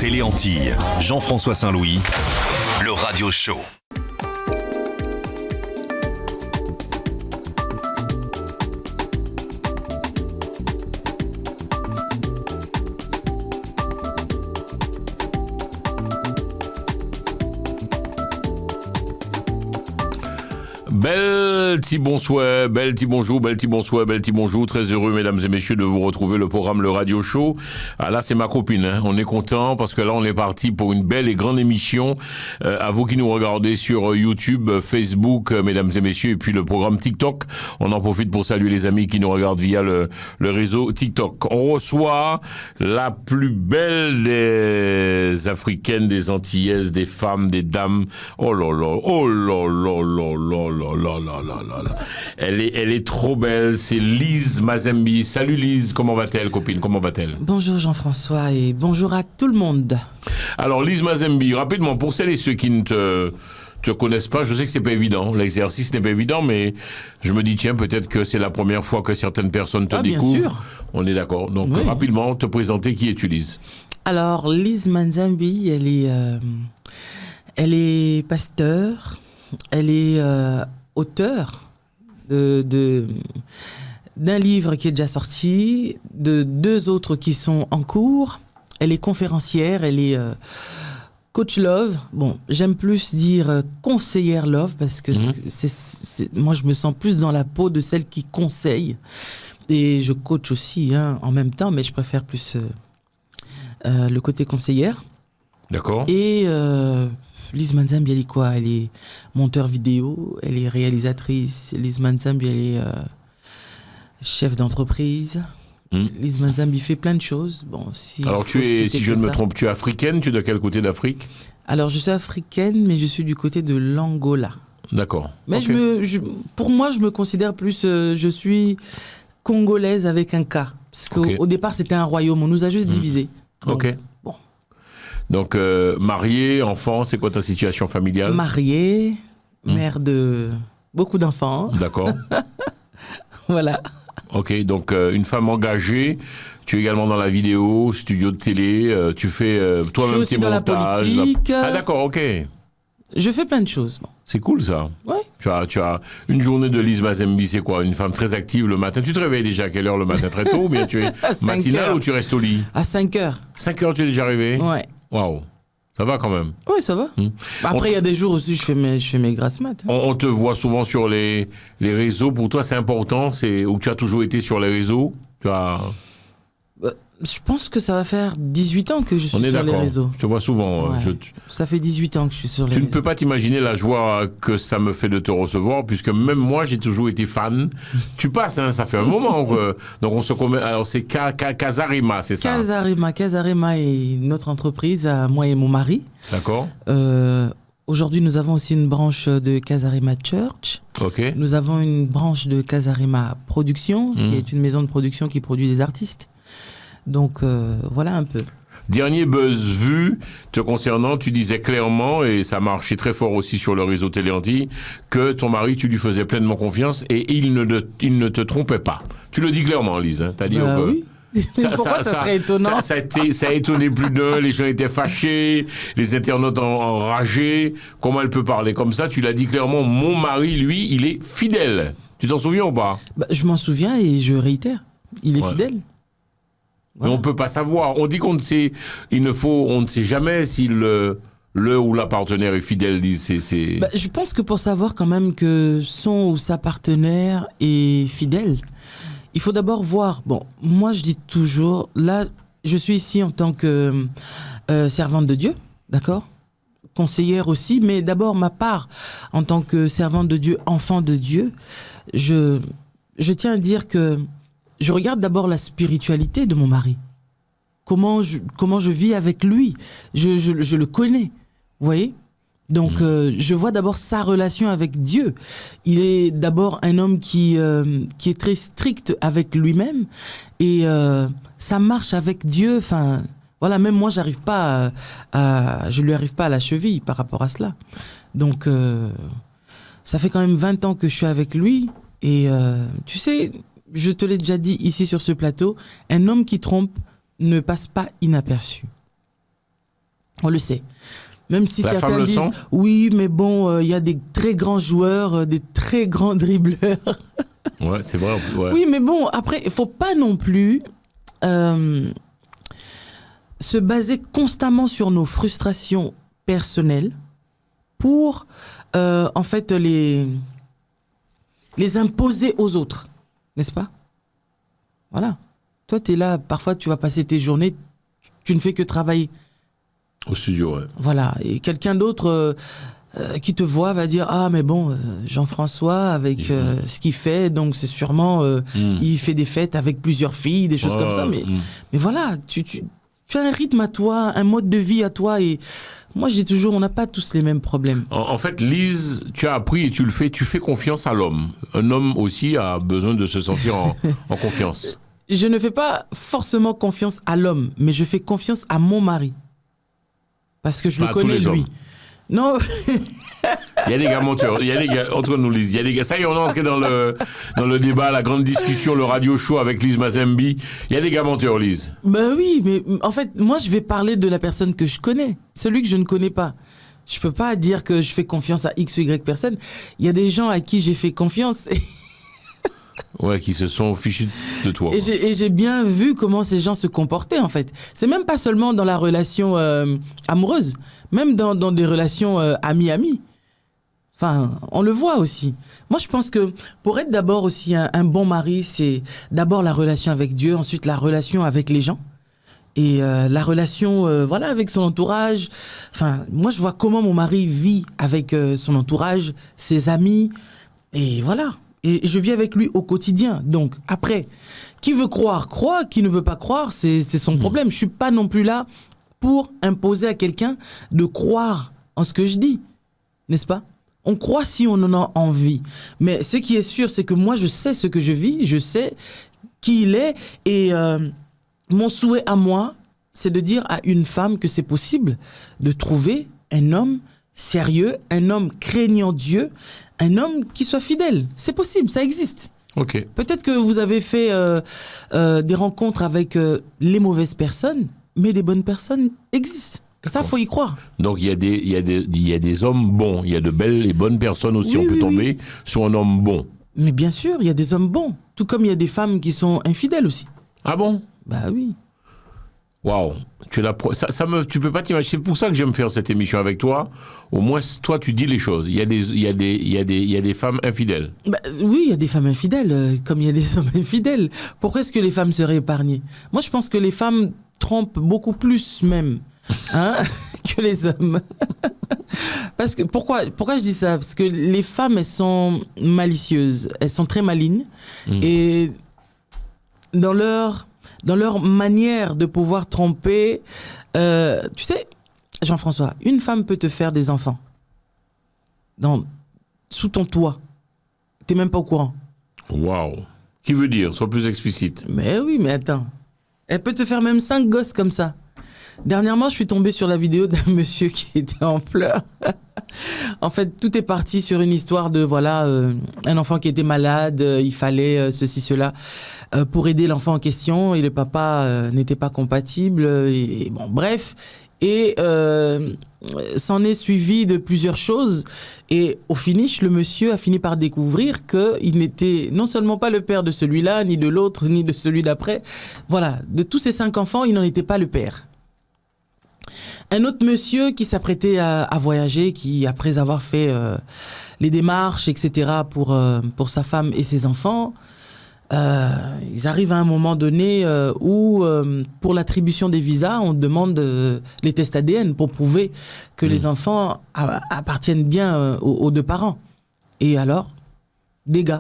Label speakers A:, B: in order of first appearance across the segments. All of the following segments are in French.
A: Télé Antilles, Jean-François Saint-Louis, le radio show.
B: Bel petit bonsoir, bel petit bonjour, bel petit bonsoir, bel petit bonjour. Très heureux, mesdames et messieurs, de vous retrouver le programme Le Radio Show. Ah là, c'est ma copine. Hein. On est content parce que là, on est parti pour une belle et grande émission. À vous qui nous regardez sur YouTube, Facebook, mesdames et messieurs, et puis le programme TikTok. On en profite pour saluer les amis qui nous regardent via le réseau TikTok. On reçoit la plus belle des Africaines, des Antillaises, des femmes, des dames. Oh là là, oh là là là là là. Là. Elle est trop belle, c'est Lise Mazembi. Salut Lise, comment va-t-elle, copine, comment va-t-elle?
C: Bonjour Jean-François et bonjour à tout le monde.
B: Alors Lise Mazembi, rapidement, pour celles et ceux qui ne te connaissent pas, je sais que c'est pas évident, l'exercice n'est pas évident, mais je me dis tiens, peut-être que c'est la première fois que certaines personnes te découvrent. Bien sûr. On est d'accord, donc oui. Rapidement, te présenter, qui es-tu Lise?
C: Alors Lise Mazembi, elle est pasteur, elle est auteur d'un livre qui est déjà sorti, de 2 autres qui sont en cours. Elle est conférencière, elle est coach love. Bon, j'aime plus dire conseillère love parce que moi je me sens plus dans la peau de celle qui conseille. Et je coach aussi en même temps, mais je préfère plus le côté conseillère.
B: D'accord.
C: Et Lise Mazembi, elle est quoi? Elle est monteur vidéo, elle est réalisatrice. Lise Mazembi, elle est chef d'entreprise. Lise Mazembi fait plein de choses. Bon,
B: alors, si je ne me trompe, tu es africaine? Tu es de quel côté d'Afrique?
C: Alors, je suis africaine, mais je suis du côté de l'Angola.
B: D'accord.
C: Mais
B: okay.
C: Pour moi, je me considère plus... je suis congolaise avec un K. Parce qu'au départ, c'était un royaume. On nous a juste divisés. Donc,
B: ok. Donc, mariée, enfant, c'est quoi ta situation familiale?
C: Mariée, mère de beaucoup d'enfants.
B: D'accord.
C: Voilà.
B: Ok, donc une femme engagée. Tu es également dans la vidéo, studio de télé. Tu fais toi-même tes montages. Je suis dans la
C: politique.
B: Ah d'accord, ok.
C: Je fais plein de choses. Bon.
B: C'est cool ça.
C: Ouais.
B: Tu as une journée de Lise Mazembi, c'est quoi? Une femme très active le matin. Tu te réveilles déjà à quelle heure le matin? Très tôt ou bien tu es matinale ou tu restes au lit?
C: À 5h.
B: 5h, tu es déjà arrivé?
C: Ouais.
B: Waouh. Ça va quand même?
C: Oui, ça va. Après, il y a des jours aussi, je fais mes grasses mat.
B: On te voit souvent sur les réseaux. Pour toi, c'est important? C'est où tu as toujours été sur les réseaux?
C: Je pense que ça va faire 18 ans que je suis sur les réseaux.
B: Je te vois souvent.
C: Ouais. Ça fait 18 ans que je suis sur les réseaux.
B: Tu ne peux pas t'imaginer la joie que ça me fait de te recevoir, puisque même moi, j'ai toujours été fan. Tu passes, ça fait un moment. Donc, on se commet. Alors, c'est Casarima, c'est ça?
C: Casarima est notre entreprise, moi et mon mari.
B: D'accord.
C: Aujourd'hui, nous avons aussi une branche de Casarima Church.
B: Ok.
C: Nous avons une branche de Casarima Production, qui est une maison de production qui produit des artistes. Donc, voilà un peu.
B: Dernier buzz vu te concernant, tu disais clairement, et ça marchait très fort aussi sur le réseau Télé Antilles, que ton mari, tu lui faisais pleinement confiance et il ne te trompait pas. Tu le dis clairement, Lise. Tu as dit
C: oui. Pourquoi ça serait étonnant?
B: Ça a étonné plus d'un, les gens étaient fâchés, les internautes enragés. Comment elle peut parler comme ça? Tu l'as dit clairement, mon mari, lui, il est fidèle. Tu t'en souviens ou pas?
C: Je m'en souviens et je réitère. Il est fidèle.
B: Voilà. Mais on ne peut pas savoir. On dit qu'on ne sait, on ne sait jamais si le ou la partenaire est fidèle.
C: Je pense que pour savoir quand même que son ou sa partenaire est fidèle, il faut d'abord voir. Bon, moi je dis toujours, là, je suis ici en tant que servante de Dieu, d'accord? Conseillère aussi, mais d'abord ma part en tant que servante de Dieu, enfant de Dieu, je tiens à dire que je regarde d'abord la spiritualité de mon mari. Comment je vis avec lui. Je le connais, vous voyez? Donc, je vois d'abord sa relation avec Dieu. Il est d'abord un homme qui est très strict avec lui-même. Et ça marche avec Dieu. Enfin, voilà, même moi, je lui arrive pas à la cheville par rapport à cela. Donc, ça fait quand même 20 ans que je suis avec lui. Et tu sais... Je te l'ai déjà dit ici sur ce plateau, un homme qui trompe ne passe pas inaperçu. On le sait. Même si
B: La femme
C: certains
B: le
C: disent
B: sent
C: oui, mais bon, il y a des très grands joueurs, des très grands dribbleurs.
B: Ouais, c'est vrai. Ouais.
C: Oui, mais bon, après, il faut pas non plus se baser constamment sur nos frustrations personnelles pour, en fait, les imposer aux autres, n'est-ce pas? Voilà. Toi, tu es là, parfois, tu vas passer tes journées, tu ne fais que travailler.
B: Au studio, ouais.
C: Voilà. Et quelqu'un d'autre qui te voit va dire ah, mais bon, Jean-François, avec ce qu'il fait, donc c'est sûrement, il fait des fêtes avec plusieurs filles, des choses comme ça. Mais voilà, tu as un rythme à toi, un mode de vie à toi. Et moi, je dis toujours, on n'a pas tous les mêmes problèmes.
B: En fait, Lise, tu as appris et tu le fais, tu fais confiance à l'homme. Un homme aussi a besoin de se sentir en confiance.
C: Je ne fais pas forcément confiance à l'homme, mais je fais confiance à mon mari. Parce que je
B: Pas
C: le
B: à tous
C: connais,
B: les
C: lui.
B: hommes.
C: Non.
B: Il y a des gars menteurs, il y a des gars, entre nous Lise, il y a des gars, ça y est, on est entré dans le débat, la grande discussion, le radio show avec Lise Mazembi. Il y a des gars menteurs, Lise.
C: Ben oui, mais en fait, moi, je vais parler de la personne que je connais, celui que je ne connais pas. Je peux pas dire que je fais confiance à X ou Y personne. Il y a des gens à qui j'ai fait confiance
B: Ouais, qui se sont fichus de toi.
C: et j'ai bien vu comment ces gens se comportaient, en fait. C'est même pas seulement dans la relation amoureuse, même dans des relations ami-ami. Enfin, on le voit aussi. Moi, je pense que pour être d'abord aussi un bon mari, c'est d'abord la relation avec Dieu, ensuite la relation avec les gens. Et la relation voilà, avec son entourage. Enfin, moi, je vois comment mon mari vit avec son entourage, ses amis. Et voilà. Et je vis avec lui au quotidien. Donc, après, qui veut croire, croit. Qui ne veut pas croire, c'est son problème. Je ne suis pas non plus là pour imposer à quelqu'un de croire en ce que je dis. N'est-ce pas? On croit si on en a envie. Mais ce qui est sûr, c'est que moi, je sais ce que je vis. Je sais qui il est. Et mon souhait à moi, c'est de dire à une femme que c'est possible de trouver un homme sérieux, un homme craignant Dieu, un homme qui soit fidèle. C'est possible, ça existe.
B: Ok.
C: Peut-être que vous avez fait des rencontres avec les mauvaises personnes, mais des bonnes personnes existent. Ça, faut y croire.
B: Donc il y a des hommes bons, il y a de belles et bonnes personnes aussi.
C: Oui,
B: On peut
C: oui,
B: tomber sur un homme bon.
C: Mais bien sûr, il y a des hommes bons. Tout comme il y a des femmes qui sont infidèles aussi.
B: Ah bon?
C: Bah oui.
B: Waouh, tu peux pas t'imaginer. C'est pour ça que j'aime faire cette émission avec toi. Au moins, toi, tu dis les choses. Il y a des femmes infidèles.
C: Bah, oui, il y a des femmes infidèles, comme il y a des hommes infidèles. Pourquoi est-ce que les femmes seraient épargnées? Moi, je pense que les femmes trompent beaucoup plus même que les hommes. Parce que pourquoi je dis ça? Parce que les femmes, elles sont malicieuses, elles sont très malignes, et dans leur manière de pouvoir tromper, tu sais, Jean-François, une femme peut te faire des enfants sous ton toit. T'es même pas au courant.
B: Waouh. Qui veut dire? Sois plus explicite.
C: Mais oui, mais attends. Elle peut te faire même 5 gosses comme ça. Dernièrement, je suis tombé sur la vidéo d'un monsieur qui était en pleurs. En fait, tout est parti sur une histoire de, voilà, un enfant qui était malade, il fallait ceci, cela, pour aider l'enfant en question, et le papa n'était pas compatible, et bon, bref. Et s'en est suivi de plusieurs choses, et au finish, le monsieur a fini par découvrir qu'il n'était non seulement pas le père de celui-là, ni de l'autre, ni de celui d'après. Voilà, de tous ces 5 enfants, il n'en était pas le père. Un autre monsieur qui s'apprêtait à voyager, qui, après avoir fait les démarches, etc., pour sa femme et ses enfants, ils arrivent à un moment donné où, pour l'attribution des visas, on demande les tests ADN pour prouver que les enfants appartiennent bien aux 2 parents. Et alors, dégâts.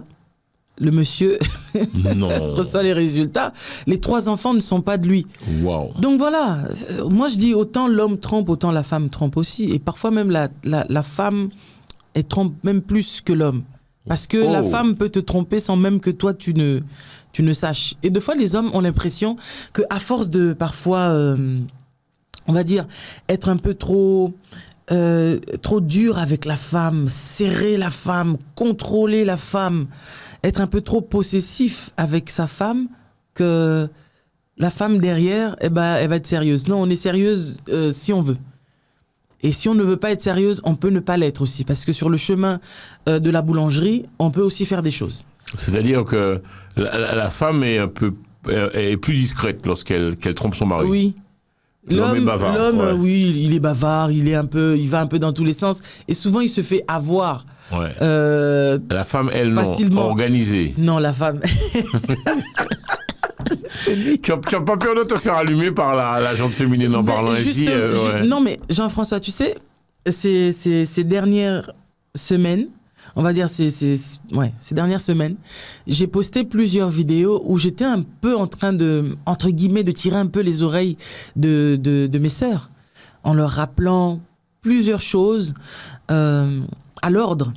C: Le monsieur reçoit les résultats. Les 3 enfants ne sont pas de lui.
B: Wow.
C: Donc voilà, moi je dis autant l'homme trompe, autant la femme trompe aussi. Et parfois même la femme, elle trompe même plus que l'homme. Parce que la femme peut te tromper sans même que toi tu ne saches. Et des fois les hommes ont l'impression qu'à force de parfois, on va dire, être un peu trop dur avec la femme, serrer la femme, contrôler la femme, être un peu trop possessif avec sa femme, que la femme derrière, eh ben, elle va être sérieuse. Non, on est sérieuse si on veut. Et si on ne veut pas être sérieuse, on peut ne pas l'être aussi. Parce que sur le chemin de la boulangerie, on peut aussi faire des choses.
B: C'est-à-dire que la femme est plus discrète qu'elle trompe son mari.
C: Oui.
B: L'homme est bavard.
C: L'homme, oui, il est bavard, il va un peu dans tous les sens. Et souvent, il se fait avoir.
B: Ouais. La femme, elle,
C: facilement.
B: Non, organisée.
C: Non, la femme...
B: Tu n'as pas peur de te faire allumer par la gente féminine en parlant ainsi
C: Non, mais Jean-François, tu sais, ces dernières semaines, on va dire ces dernières semaines, j'ai posté plusieurs vidéos où j'étais un peu en train de, entre guillemets, de tirer un peu les oreilles de mes sœurs, en leur rappelant plusieurs choses à l'ordre,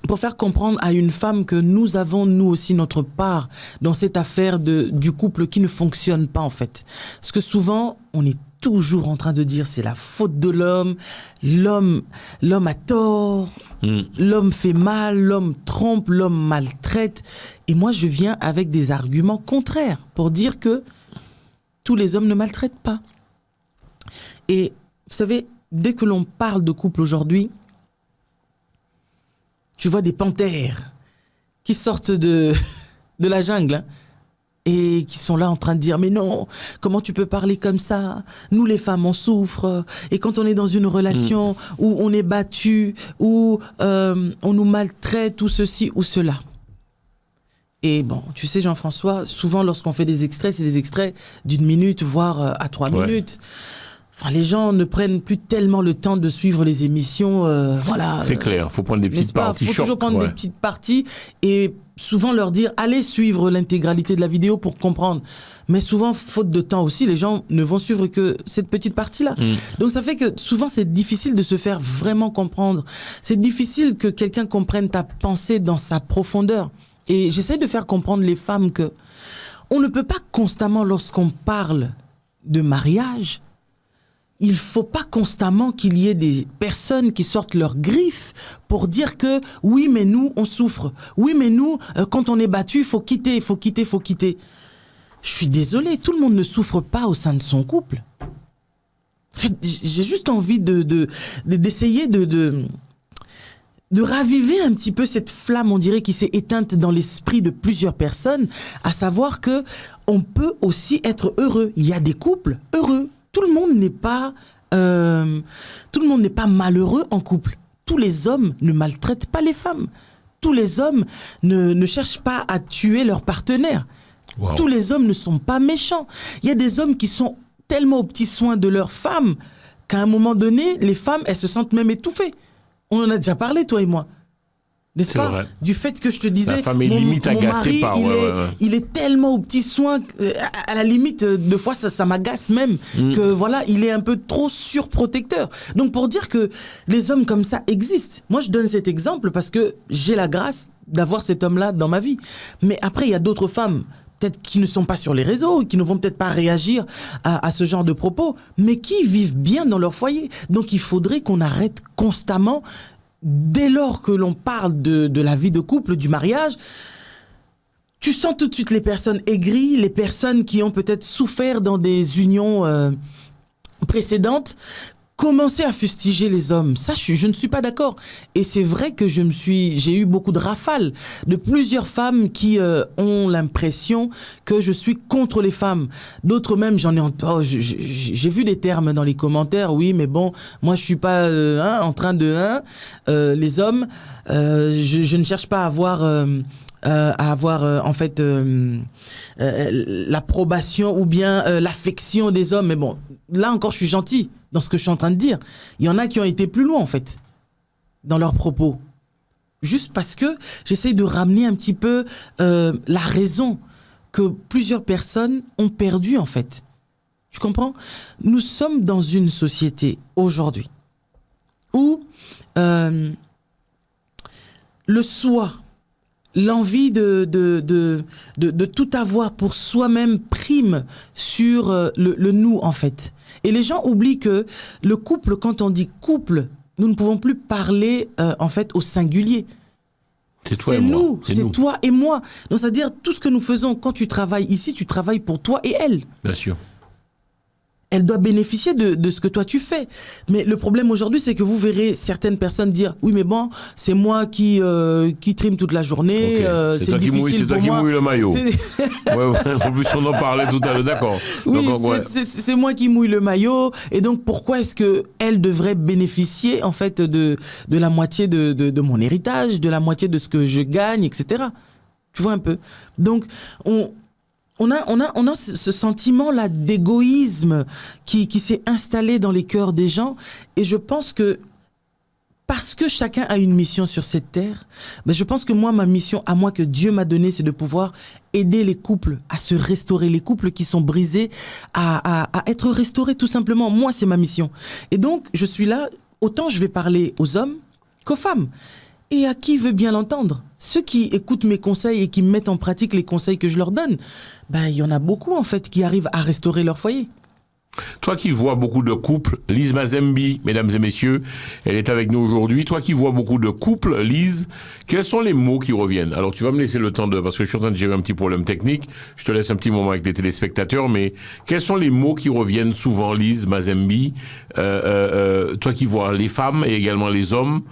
C: pour faire comprendre à une femme que nous avons, nous aussi, notre part dans cette affaire du couple qui ne fonctionne pas, en fait. Parce que souvent, on est toujours en train de dire c'est la faute de l'homme, l'homme a tort, l'homme fait mal, l'homme trompe, l'homme maltraite. Et moi, je viens avec des arguments contraires pour dire que tous les hommes ne maltraitent pas. Et vous savez, dès que l'on parle de couple aujourd'hui, tu vois des panthères qui sortent de la jungle, hein, et qui sont là en train de dire « Mais non, comment tu peux parler comme ça? Nous, les femmes, on souffre. Et quand on est dans une relation où on est battu, où on nous maltraite, ou ceci ou cela. » Et bon, tu sais, Jean-François, souvent, lorsqu'on fait des extraits, c'est des extraits d'1 minute, voire à 3 minutes. Enfin, les gens ne prennent plus tellement le temps de suivre les émissions. Voilà.
B: C'est clair, il faut prendre des petites parties.
C: Il faut toujours prendre des petites parties et souvent leur dire allez suivre l'intégralité de la vidéo pour comprendre. Mais souvent, faute de temps aussi, les gens ne vont suivre que cette petite partie-là. Donc ça fait que souvent, c'est difficile de se faire vraiment comprendre. C'est difficile que quelqu'un comprenne ta pensée dans sa profondeur. Et j'essaie de faire comprendre les femmes que on ne peut pas constamment, lorsqu'on parle de mariage, il ne faut pas constamment qu'il y ait des personnes qui sortent leurs griffes pour dire que oui, mais nous, on souffre. Oui, mais nous, quand on est battu, il faut quitter, il faut quitter, il faut quitter. Je suis désolé, tout le monde ne souffre pas au sein de son couple. En fait, j'ai juste envie d'essayer de raviver un petit peu cette flamme, on dirait, qui s'est éteinte dans l'esprit de plusieurs personnes, à savoir que on peut aussi être heureux. Il y a des couples heureux. Tout le monde n'est pas malheureux en couple. Tous les hommes ne maltraitent pas les femmes. Tous les hommes ne cherchent pas à tuer leur partenaire. Wow. Tous les hommes ne sont pas méchants. Il y a des hommes qui sont tellement aux petits soins de leurs femmes qu'à un moment donné, les femmes, elles se sentent même étouffées. On en a déjà parlé, toi et moi. N'est-ce pas? Vrai. Du fait que je te disais,
B: la femme est limite agacée par...
C: il est tellement aux petits soins, à la limite, deux fois, ça m'agace même, que voilà, il est un peu trop surprotecteur. Donc pour dire que les hommes comme ça existent, moi je donne cet exemple parce que j'ai la grâce d'avoir cet homme-là dans ma vie. Mais après, il y a d'autres femmes, peut-être qui ne sont pas sur les réseaux, qui ne vont peut-être pas réagir à ce genre de propos, mais qui vivent bien dans leur foyer. Donc il faudrait qu'on arrête constamment... Dès lors que l'on parle de la vie de couple, du mariage, tu sens tout de suite les personnes aigries, les personnes qui ont peut-être souffert dans des unions précédentes, commencer à fustiger les hommes. Ça, je ne suis pas d'accord. Et c'est vrai que j'ai eu beaucoup de rafales de plusieurs femmes qui ont l'impression que je suis contre les femmes. D'autres même, j'ai vu des termes dans les commentaires. Oui, mais bon, moi je suis pas en train de les hommes. Je ne cherche pas à avoir en fait l'approbation ou bien l'affection des hommes. Mais bon, là encore, je suis gentil dans ce que je suis en train de dire. Il y en a qui ont été plus loin, en fait, dans leurs propos. Juste parce que j'essaye de ramener un petit peu la raison que plusieurs personnes ont perdue, en fait. Tu comprends? Nous sommes dans une société, aujourd'hui, où le soi, l'envie de tout avoir pour soi-même prime sur le nous, en fait. Et les gens oublient que le couple, quand on dit couple, nous ne pouvons plus parler en fait au singulier.
B: C'est toi et moi.
C: C'est toi et moi. Donc c'est-à-dire tout ce que nous faisons quand tu travailles ici, tu travailles pour toi et elle.
B: Bien sûr.
C: elle doit bénéficier de ce que toi tu fais. Mais le problème aujourd'hui, c'est que vous verrez certaines personnes dire oui, mais bon, c'est moi qui trime toute la journée.
B: Okay.
C: C'est difficile pour moi.
B: C'est toi qui mouille le maillot. En plus, on en parlait tout à l'heure, d'accord.
C: Oui,
B: donc,
C: c'est moi qui mouille le maillot. Et donc, pourquoi est-ce que elle devrait bénéficier en fait de la moitié de mon héritage, de la moitié de ce que je gagne, etc. Tu vois un peu. Donc, on a ce sentiment-là d'égoïsme qui s'est installé dans les cœurs des gens. Et je pense que, parce que chacun a une mission sur cette terre, ben je pense que moi, ma mission, à moi, que Dieu m'a donnée, c'est de pouvoir aider les couples à se restaurer, les couples qui sont brisés, à être restaurés, tout simplement. Moi, c'est ma mission. Et donc, je suis là, autant je vais parler aux hommes qu'aux femmes. Et à qui veut bien l'entendre? Ceux qui écoutent mes conseils et qui mettent en pratique les conseils que je leur donne, ben, il y en a beaucoup, en fait, qui arrivent à restaurer leur foyer.
B: Toi qui vois beaucoup de couples, Lise Mazembi, mesdames et messieurs, elle est avec nous aujourd'hui. Toi qui vois beaucoup de couples, Lise, quels sont les mots qui reviennent? Alors tu vas me laisser le temps parce que je suis en train de gérer un petit problème technique. Je te laisse un petit moment avec les téléspectateurs, mais quels sont les mots qui reviennent souvent, Lise Mazembi? Toi qui vois les femmes et également les hommes,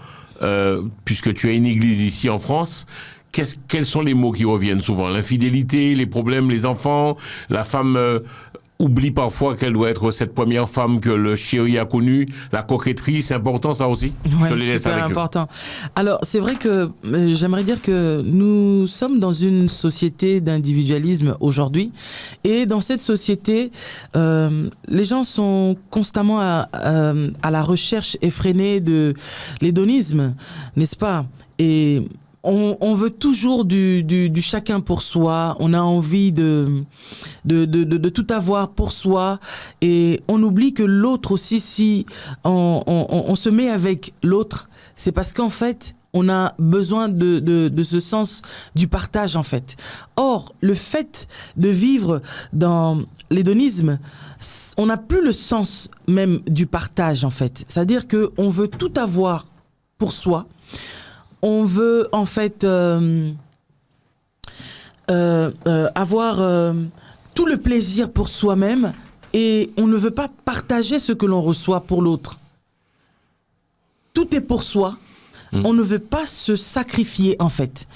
B: puisque tu as une église ici en France, quels sont les mots qui reviennent souvent? L'infidélité, les problèmes, les enfants, la femme oublie parfois qu'elle doit être cette première femme que le chéri a connue, la coquetterie, c'est important ça aussi?
C: Ouais, c'est super important. Alors, c'est vrai que j'aimerais dire que nous sommes dans une société d'individualisme aujourd'hui, et dans cette société, les gens sont constamment à la recherche effrénée de l'hédonisme, n'est-ce pas? Et on veut toujours du chacun pour soi. On a envie de tout avoir pour soi, et on oublie que l'autre aussi, si on se met avec l'autre, c'est parce qu'en fait on a besoin de ce sens du partage, en fait. Or, le fait de vivre dans l'hédonisme, on n'a plus le sens même du partage, en fait. C'est-à-dire qu'on veut tout avoir pour soi. On veut, en fait, avoir tout le plaisir pour soi-même, et on ne veut pas partager ce que l'on reçoit pour l'autre. Tout est pour soi. On ne veut pas se sacrifier, en fait.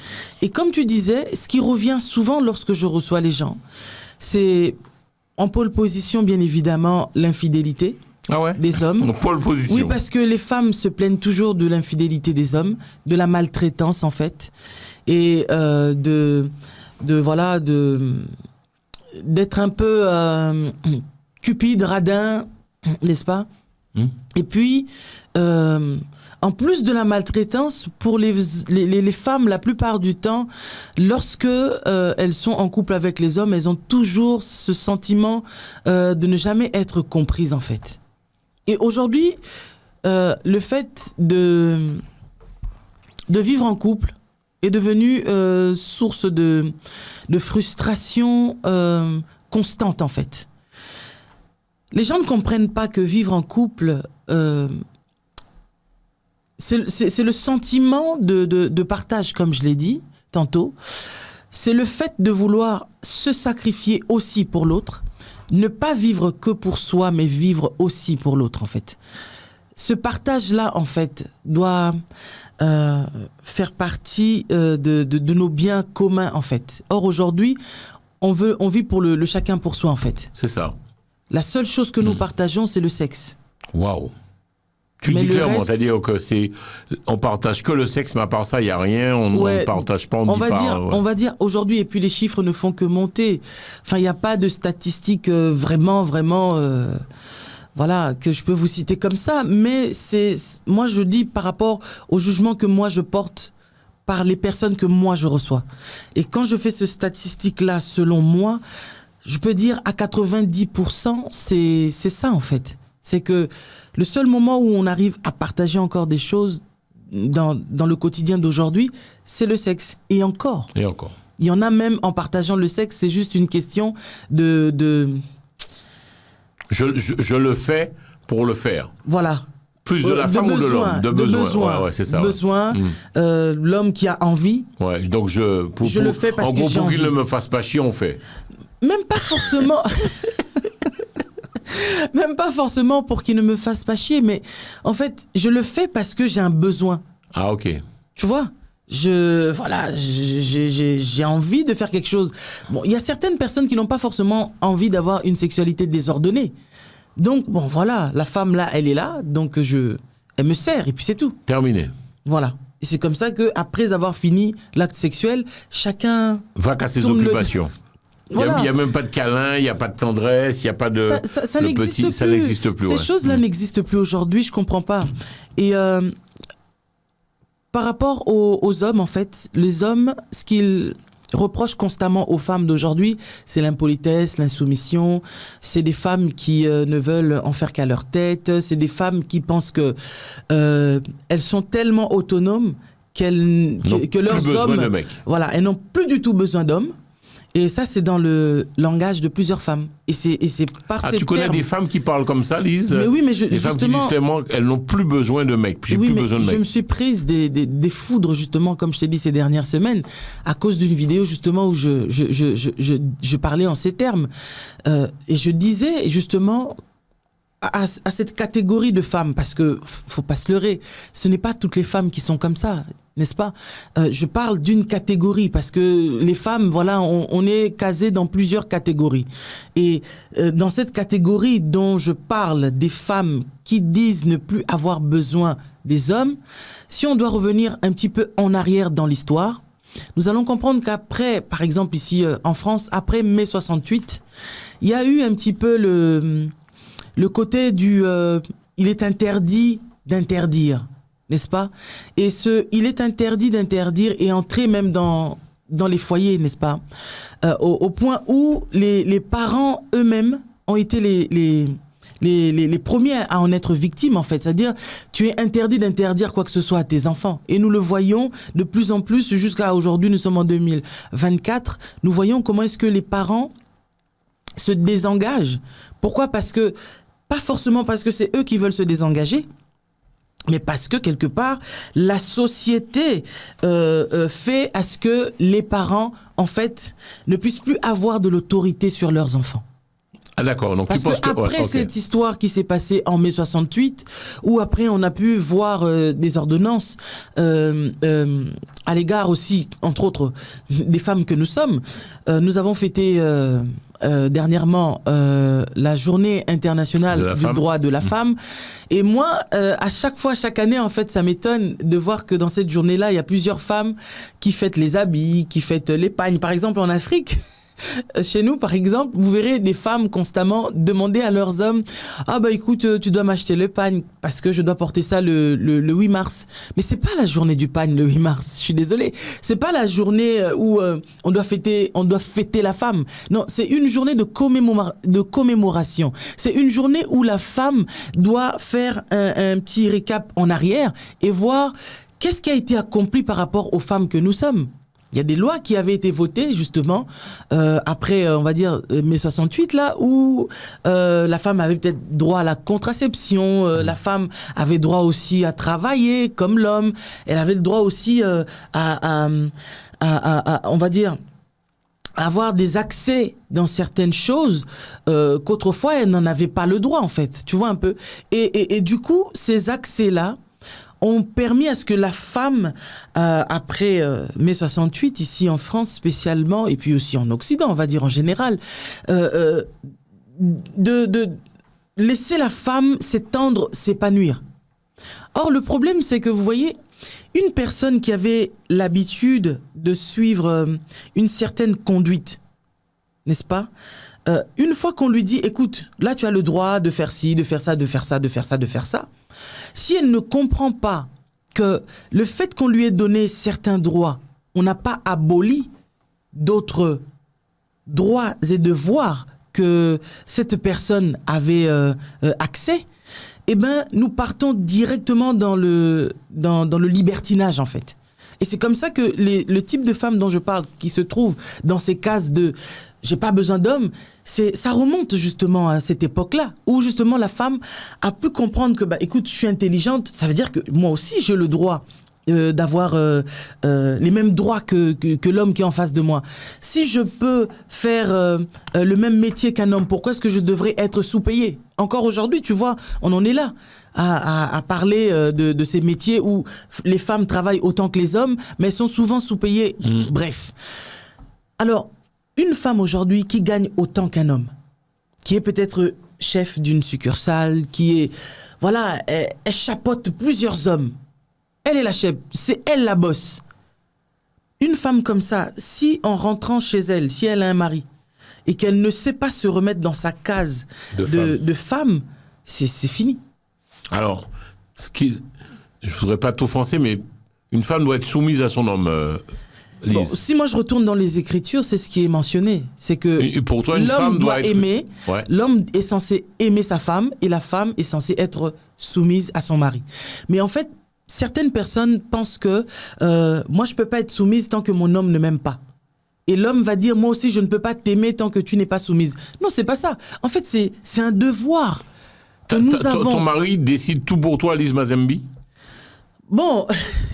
C: Et comme tu disais, ce qui revient souvent lorsque je reçois les gens, c'est en pole position, bien évidemment, l'infidélité.
B: Ah ouais?
C: Des hommes.
B: En pole position.
C: Oui, parce que les femmes se plaignent toujours de l'infidélité des hommes, de la maltraitance, en fait, et d'être un peu cupide, radin, n'est-ce pas? Et puis, en plus de la maltraitance, pour les femmes, la plupart du temps, lorsque elles sont en couple avec les hommes, elles ont toujours ce sentiment de ne jamais être comprises, en fait. Et aujourd'hui, le fait de vivre en couple est devenu source de frustration constante, en fait. Les gens ne comprennent pas que vivre en couple, c'est le sentiment de partage, comme je l'ai dit tantôt. C'est le fait de vouloir se sacrifier aussi pour l'autre. Ne pas vivre que pour soi, mais vivre aussi pour l'autre, en fait. Ce partage-là, en fait, doit faire partie de nos biens communs, en fait. Or, aujourd'hui, on vit pour le chacun pour soi, en fait.
B: C'est ça.
C: La seule chose que nous partageons, c'est le sexe.
B: Waouh! Tu le dis clairement, c'est-à-dire que on partage que le sexe, mais à part ça, il n'y a rien, on ne partage pas, on dit pas.
C: On va dire aujourd'hui, et puis les chiffres ne font que monter. Enfin, il n'y a pas de statistiques vraiment, voilà, que je peux vous citer comme ça, mais moi je dis par rapport au jugement que moi je porte par les personnes que moi je reçois. Et quand je fais ce statistique-là, selon moi, je peux dire à 90%, c'est ça en fait. C'est que le seul moment où on arrive à partager encore des choses dans le quotidien d'aujourd'hui, c'est le sexe. Et encore.
B: Et encore.
C: Il y en a même en partageant le sexe, c'est juste une question de...
B: Je le fais pour le faire.
C: Voilà.
B: Plus de la femme ou de l'homme? De besoin. Ouais, c'est ça.
C: Besoin. L'homme qui a envie.
B: Ouais, donc je
C: le fais parce que j'ai envie.
B: Pour qu'il ne me fasse pas chier, on fait.
C: Même pas forcément... Même pas forcément pour qu'il ne me fasse pas chier, mais en fait, je le fais parce que j'ai un besoin.
B: Ah, ok.
C: Tu vois, j'ai envie de faire quelque chose. Bon, il y a certaines personnes qui n'ont pas forcément envie d'avoir une sexualité désordonnée. Donc, bon, voilà, la femme là, elle est là, donc elle me sert et puis c'est tout.
B: Terminé.
C: Voilà. Et c'est comme ça que après avoir fini l'acte sexuel, chacun
B: va qu'à ses
C: tourne
B: occupations.
C: Voilà.
B: Il n'y a même pas de câlin, il n'y a pas de tendresse, il n'y a pas de...
C: Ça n'existe plus.
B: Ça n'existe plus.
C: Ces choses-là n'existent plus aujourd'hui, je ne comprends pas. Et par rapport aux hommes, en fait, les hommes, ce qu'ils reprochent constamment aux femmes d'aujourd'hui, c'est l'impolitesse, l'insoumission. C'est des femmes qui ne veulent en faire qu'à leur tête. C'est des femmes qui pensent que elles sont tellement autonomes que leurs hommes... Voilà, elles n'ont plus du tout besoin d'hommes. Et ça, c'est dans le langage de plusieurs femmes. Et c'est par ces termes...
B: Tu connais des femmes qui parlent comme ça, Lise?
C: Mais oui, mais
B: des femmes qui disent justement qu'elles n'ont plus besoin de mecs. J'ai plus besoin de mecs.
C: Je me suis prise des foudres, justement, comme je t'ai dit ces dernières semaines, à cause d'une vidéo, justement, où je parlais en ces termes. Et je disais, justement... À cette catégorie de femmes, parce que faut pas se leurrer, ce n'est pas toutes les femmes qui sont comme ça, n'est-ce pas? Je parle d'une catégorie, parce que les femmes, voilà, on est casé dans plusieurs catégories. Et dans cette catégorie dont je parle, des femmes qui disent ne plus avoir besoin des hommes, si on doit revenir un petit peu en arrière dans l'histoire, nous allons comprendre qu'après, par exemple ici en France, après mai 68, il y a eu un petit peu le côté du il est interdit d'interdire, n'est-ce pas? Et il est interdit d'interdire est entré même dans les foyers, n'est-ce pas? Au point où les parents eux-mêmes ont été les premiers à en être victimes, en fait. C'est-à-dire, tu es interdit d'interdire quoi que ce soit à tes enfants. Et nous le voyons de plus en plus jusqu'à aujourd'hui, nous sommes en 2024, nous voyons comment est-ce que les parents se désengagent. Pourquoi? Parce que pas forcément parce que c'est eux qui veulent se désengager, mais parce que quelque part, la société fait à ce que les parents, en fait, ne puissent plus avoir de l'autorité sur leurs enfants.
B: Ah d'accord, donc
C: parce qu'après cette histoire qui s'est passée en mai 68, où après on a pu voir des ordonnances à l'égard aussi, entre autres, des femmes que nous sommes, nous avons fêté... dernièrement la journée internationale du droit de la femme. Et moi, à chaque fois, chaque année, en fait, ça m'étonne de voir que dans cette journée-là, il y a plusieurs femmes qui fêtent les habits, qui fêtent les pagnes. Par exemple, en Afrique, chez nous, par exemple, vous verrez des femmes constamment demander à leurs hommes « Ah bah écoute, tu dois m'acheter le pagne parce que je dois porter ça le 8 mars. » Mais c'est pas la journée du pagne le 8 mars, je suis désolée. C'est pas la journée où on doit fêter la femme. Non, c'est une journée de commémoration. C'est une journée où la femme doit faire un petit récap en arrière et voir qu'est-ce qui a été accompli par rapport aux femmes que nous sommes. Il y a des lois qui avaient été votées, justement, après, on va dire, mai 68, là, où la femme avait peut-être droit à la contraception, la femme avait droit aussi à travailler comme l'homme, elle avait le droit aussi à on va dire, avoir des accès dans certaines choses qu'autrefois, elle n'en avait pas le droit, en fait, tu vois un peu. Et du coup, ces accès-là, ont permis à ce que la femme, après mai 68, ici en France spécialement, et puis aussi en Occident, on va dire en général, de laisser la femme s'étendre, s'épanouir. Or, le problème, c'est que vous voyez, une personne qui avait l'habitude de suivre une certaine conduite, n'est-ce pas? Une fois qu'on lui dit, écoute, là tu as le droit de faire ci, de faire ça, de faire ça, de faire ça, de faire ça, si elle ne comprend pas que le fait qu'on lui ait donné certains droits, on n'a pas aboli d'autres droits et devoirs que cette personne avait accès, eh ben, nous partons directement dans le libertinage, en fait. Et c'est comme ça que le type de femme dont je parle, qui se trouve dans ces cases de « j'ai pas besoin d'homme », ça remonte justement à cette époque-là, où justement la femme a pu comprendre que, bah, écoute, je suis intelligente, ça veut dire que moi aussi j'ai le droit d'avoir les mêmes droits que l'homme qui est en face de moi. Si je peux faire le même métier qu'un homme, pourquoi est-ce que je devrais être sous-payé? Encore aujourd'hui, tu vois, on en est là. À parler de ces métiers où les femmes travaillent autant que les hommes, mais elles sont souvent sous-payées. Bref. Alors, une femme aujourd'hui qui gagne autant qu'un homme, qui est peut-être chef d'une succursale, qui est... Voilà, elle chapeaute plusieurs hommes. Elle est la chef, c'est elle la boss. Une femme comme ça, si en rentrant chez elle, si elle a un mari, et qu'elle ne sait pas se remettre dans sa case de femme, c'est fini.
B: Alors, je ne voudrais pas t'offenser, mais une femme doit être soumise à son homme, Lise.
C: Bon, si moi je retourne dans les Écritures, c'est ce qui est mentionné. C'est que
B: et pour toi, une
C: l'homme
B: femme
C: doit
B: être...
C: aimer,
B: Ouais.
C: l'homme est censé aimer sa femme et la femme est censée être soumise à son mari. Mais en fait, certaines personnes pensent que moi je ne peux pas être soumise tant que mon homme ne m'aime pas. Et l'homme va dire, moi aussi je ne peux pas t'aimer tant que tu n'es pas soumise. Non, c'est pas ça. En fait, c'est un devoir que nous avons.
B: Ton mari décide tout pour toi, Lise Mazembi?
C: Bon,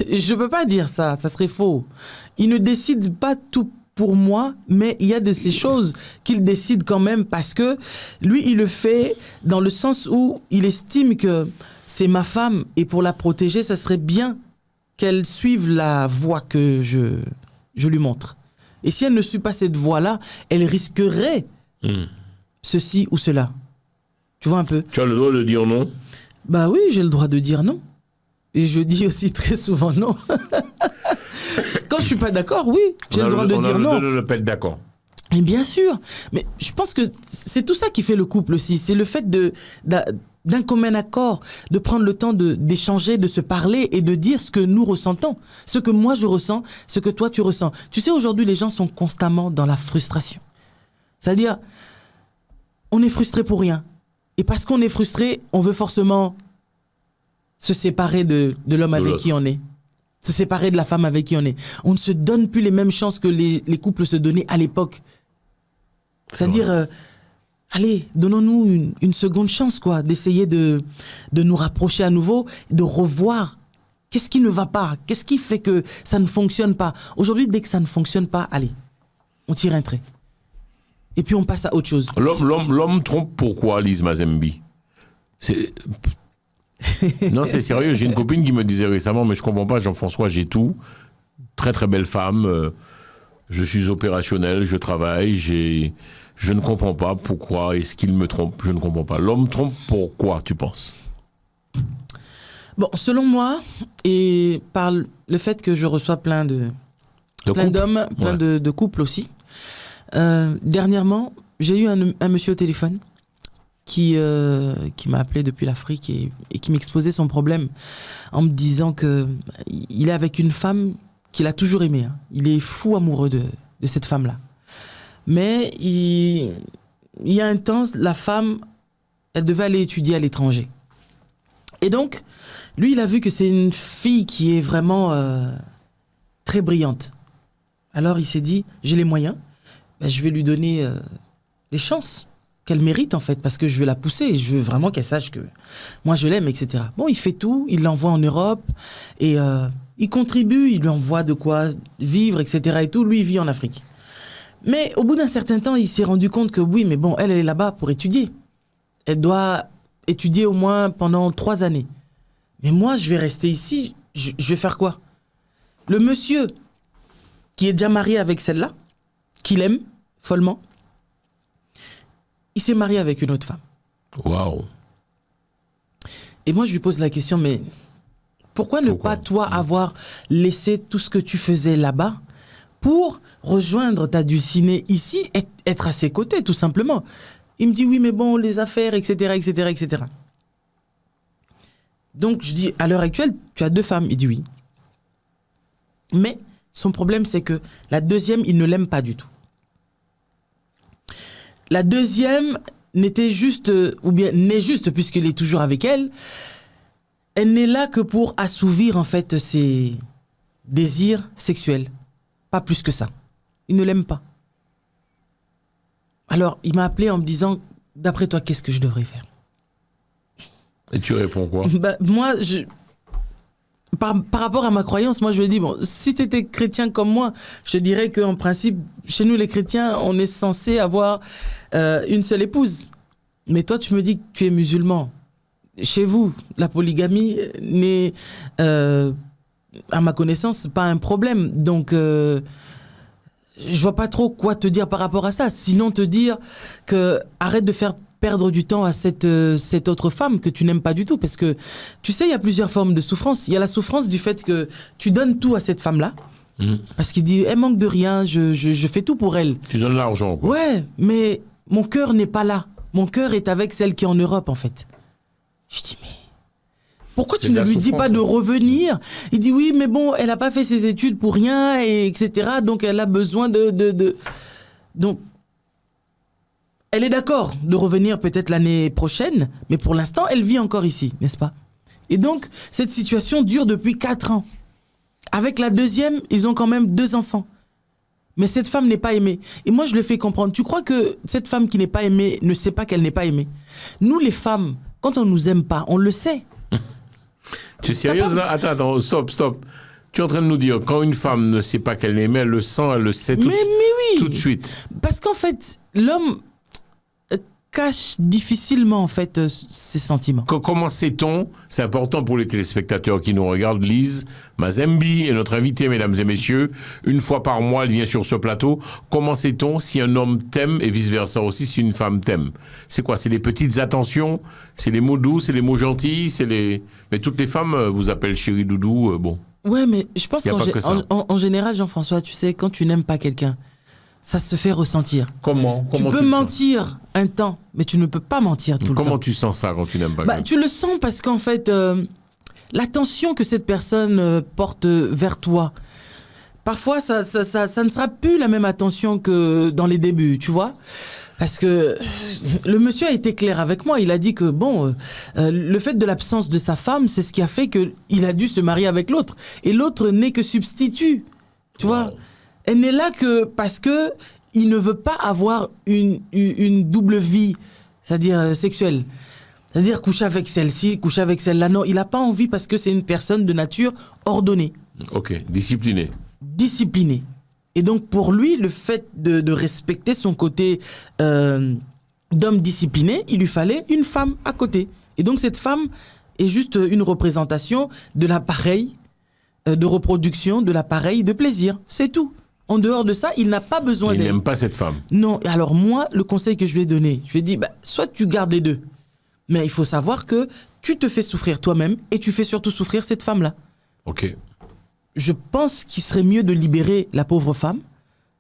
C: je peux pas dire ça, ça serait faux. Il ne décide pas tout pour moi, mais il y a de ces choses qu'il décide quand même parce que lui, il le fait dans le sens où il estime que c'est ma femme et pour la protéger, ça serait bien qu'elle suive la voie que je lui montre. Et si elle ne suit pas cette voie-là, elle risquerait ceci ou cela. Tu vois un peu?
B: Tu as le droit de dire non?
C: Bah oui, j'ai le droit de dire non. Et je dis aussi très souvent non. Quand je suis pas d'accord, oui, j'ai le droit de dire non.
B: On a le droit de d'accord.
C: Et bien sûr. Mais je pense que c'est tout ça qui fait le couple aussi. C'est le fait d'un commun accord, de prendre le temps d'échanger, de se parler et de dire ce que nous ressentons. Ce que moi je ressens, ce que toi tu ressens. Tu sais, aujourd'hui, les gens sont constamment dans la frustration. C'est-à-dire, on est frustré pour rien. Et parce qu'on est frustré, on veut forcément se séparer de l'homme avec qui on est. Se séparer de la femme avec qui on est. On ne se donne plus les mêmes chances que les couples se donnaient à l'époque. C'est-à-dire, allez, donnons-nous une seconde chance, quoi, d'essayer de nous rapprocher à nouveau, de revoir qu'est-ce qui ne va pas, qu'est-ce qui fait que ça ne fonctionne pas. Aujourd'hui, dès que ça ne fonctionne pas, allez, on tire un trait. Et puis on passe à autre chose.
B: L'homme trompe pourquoi, Lise Mazembi? Non, c'est sérieux. J'ai une copine qui me disait récemment, mais je comprends pas, Jean-François, j'ai tout. Très très belle femme. Je suis opérationnel, je travaille. Je ne comprends pas pourquoi est-ce qu'il me trompe. Je ne comprends pas. L'homme trompe pourquoi, tu penses?
C: Bon, selon moi, et par le fait que je reçois plein d'hommes, plein de couples aussi. Dernièrement, j'ai eu un monsieur au téléphone qui m'a appelé depuis l'Afrique et qui m'exposait son problème en me disant qu'il est avec une femme qu'il a toujours aimée. Hein. Il est fou amoureux de cette femme-là. Mais il y a un temps, la femme, elle devait aller étudier à l'étranger. Et donc, lui, il a vu que c'est une fille qui est vraiment très brillante. Alors, il s'est dit, j'ai les moyens, je vais lui donner les chances qu'elle mérite, en fait, parce que je veux la pousser. Je veux vraiment qu'elle sache que moi, je l'aime, etc. Bon, il fait tout, il l'envoie en Europe, et il contribue, il lui envoie de quoi vivre, etc. et tout. Lui, il vit en Afrique. Mais au bout d'un certain temps, il s'est rendu compte que oui, mais bon, elle est là-bas pour étudier. Elle doit étudier au moins pendant 3 années. Mais moi, je vais rester ici, je vais faire quoi? Le monsieur qui est déjà marié avec celle-là, qu'il aime follement, il s'est marié avec une autre femme.
B: Waouh.
C: Et moi, je lui pose la question, mais pourquoi ne pas, toi, avoir laissé tout ce que tu faisais là-bas pour rejoindre ta dulcinée ici, et être à ses côtés, tout simplement? Il me dit, oui, mais bon, les affaires, etc., etc., etc. Donc, je dis, à l'heure actuelle, tu as 2 femmes. Il dit oui. Mais son problème, c'est que la deuxième, il ne l'aime pas du tout. La deuxième n'était juste, ou bien n'est juste, puisqu'il est toujours avec elle, elle n'est là que pour assouvir, en fait, ses désirs sexuels. Pas plus que ça. Il ne l'aime pas. Alors, il m'a appelé en me disant, d'après toi, qu'est-ce que je devrais faire?
B: Et tu réponds quoi?
C: Moi, par rapport à ma croyance, moi je lui dis, bon, si tu étais chrétien comme moi, je te dirais qu'en principe, chez nous les chrétiens, on est censé avoir une seule épouse. Mais toi, tu me dis que tu es musulman. Chez vous, la polygamie n'est, à ma connaissance, pas un problème. Donc, je vois pas trop quoi te dire par rapport à ça. Sinon, te dire que arrête de faire perdre du temps à cette autre femme que tu n'aimes pas du tout. Parce que, tu sais, il y a plusieurs formes de souffrance. Il y a la souffrance du fait que tu donnes tout à cette femme-là. Parce qu'il dit, elle manque de rien, je fais tout pour elle.
B: Tu donnes l'argent, quoi.
C: Ouais, mais mon cœur n'est pas là. Mon cœur est avec celle qui est en Europe, en fait. Je dis, mais pourquoi tu ne lui dis pas de revenir? Il dit, oui, mais bon, elle n'a pas fait ses études pour rien, et etc. Donc, elle a besoin de... Donc, elle est d'accord de revenir peut-être l'année prochaine, mais pour l'instant, elle vit encore ici, n'est-ce pas? Et donc, cette situation dure depuis 4 ans. Avec la deuxième, ils ont quand même 2 enfants. Mais cette femme n'est pas aimée. Et moi, je le fais comprendre. Tu crois que cette femme qui n'est pas aimée ne sait pas qu'elle n'est pas aimée? Nous, les femmes, quand on ne nous aime pas, on le sait.
B: Tu es sérieuse là? Attends, stop. Tu es en train de nous dire, quand une femme ne sait pas qu'elle est aimée, elle le sent, elle le sait
C: mais oui.
B: tout de suite.
C: Parce qu'en fait, l'homme cache difficilement en fait ses sentiments.
B: Comment sait-on? C'est important pour les téléspectateurs qui nous regardent. Lise Mazembi est notre invitée, mesdames et messieurs. Une fois par mois, elle vient sur ce plateau. Comment sait-on si un homme t'aime et vice-versa aussi si une femme t'aime? C'est quoi? C'est les petites attentions? C'est les mots doux? C'est les mots gentils? Mais toutes les femmes vous appellent chéri doudou, bon.
C: Ouais, mais je pense qu'en général, Jean-François, tu sais, quand tu n'aimes pas quelqu'un, ça se fait ressentir.
B: Comment
C: tu peux mentir un temps, mais tu ne peux pas mentir tout le temps.
B: Comment tu sens ça quand tu n'aimes pas quelqu'un?
C: Tu le sens parce qu'en fait, l'attention que cette personne porte vers toi, parfois, ça ne sera plus la même attention que dans les débuts, tu vois? Parce que le monsieur a été clair avec moi. Il a dit que, bon, le fait de l'absence de sa femme, c'est ce qui a fait qu'il a dû se marier avec l'autre. Et l'autre n'est que substitut, tu vois? Elle n'est là que parce que il ne veut pas avoir une double vie, c'est-à-dire sexuelle. C'est-à-dire coucher avec celle-ci, coucher avec celle-là. Non, il n'a pas envie parce que c'est une personne de nature ordonnée.
B: Ok, disciplinée.
C: Disciplinée. Et donc pour lui, le fait de respecter son côté d'homme discipliné, il lui fallait une femme à côté. Et donc cette femme est juste une représentation de l'appareil de reproduction, de l'appareil de plaisir. C'est tout. En dehors de ça, il n'a pas besoin d'elle.
B: Il n'aime pas cette femme.
C: Non. Alors moi, le conseil que je lui ai donné, je lui ai dit, soit tu gardes les deux. Mais il faut savoir que tu te fais souffrir toi-même et tu fais surtout souffrir cette femme-là.
B: Ok.
C: Je pense qu'il serait mieux de libérer la pauvre femme.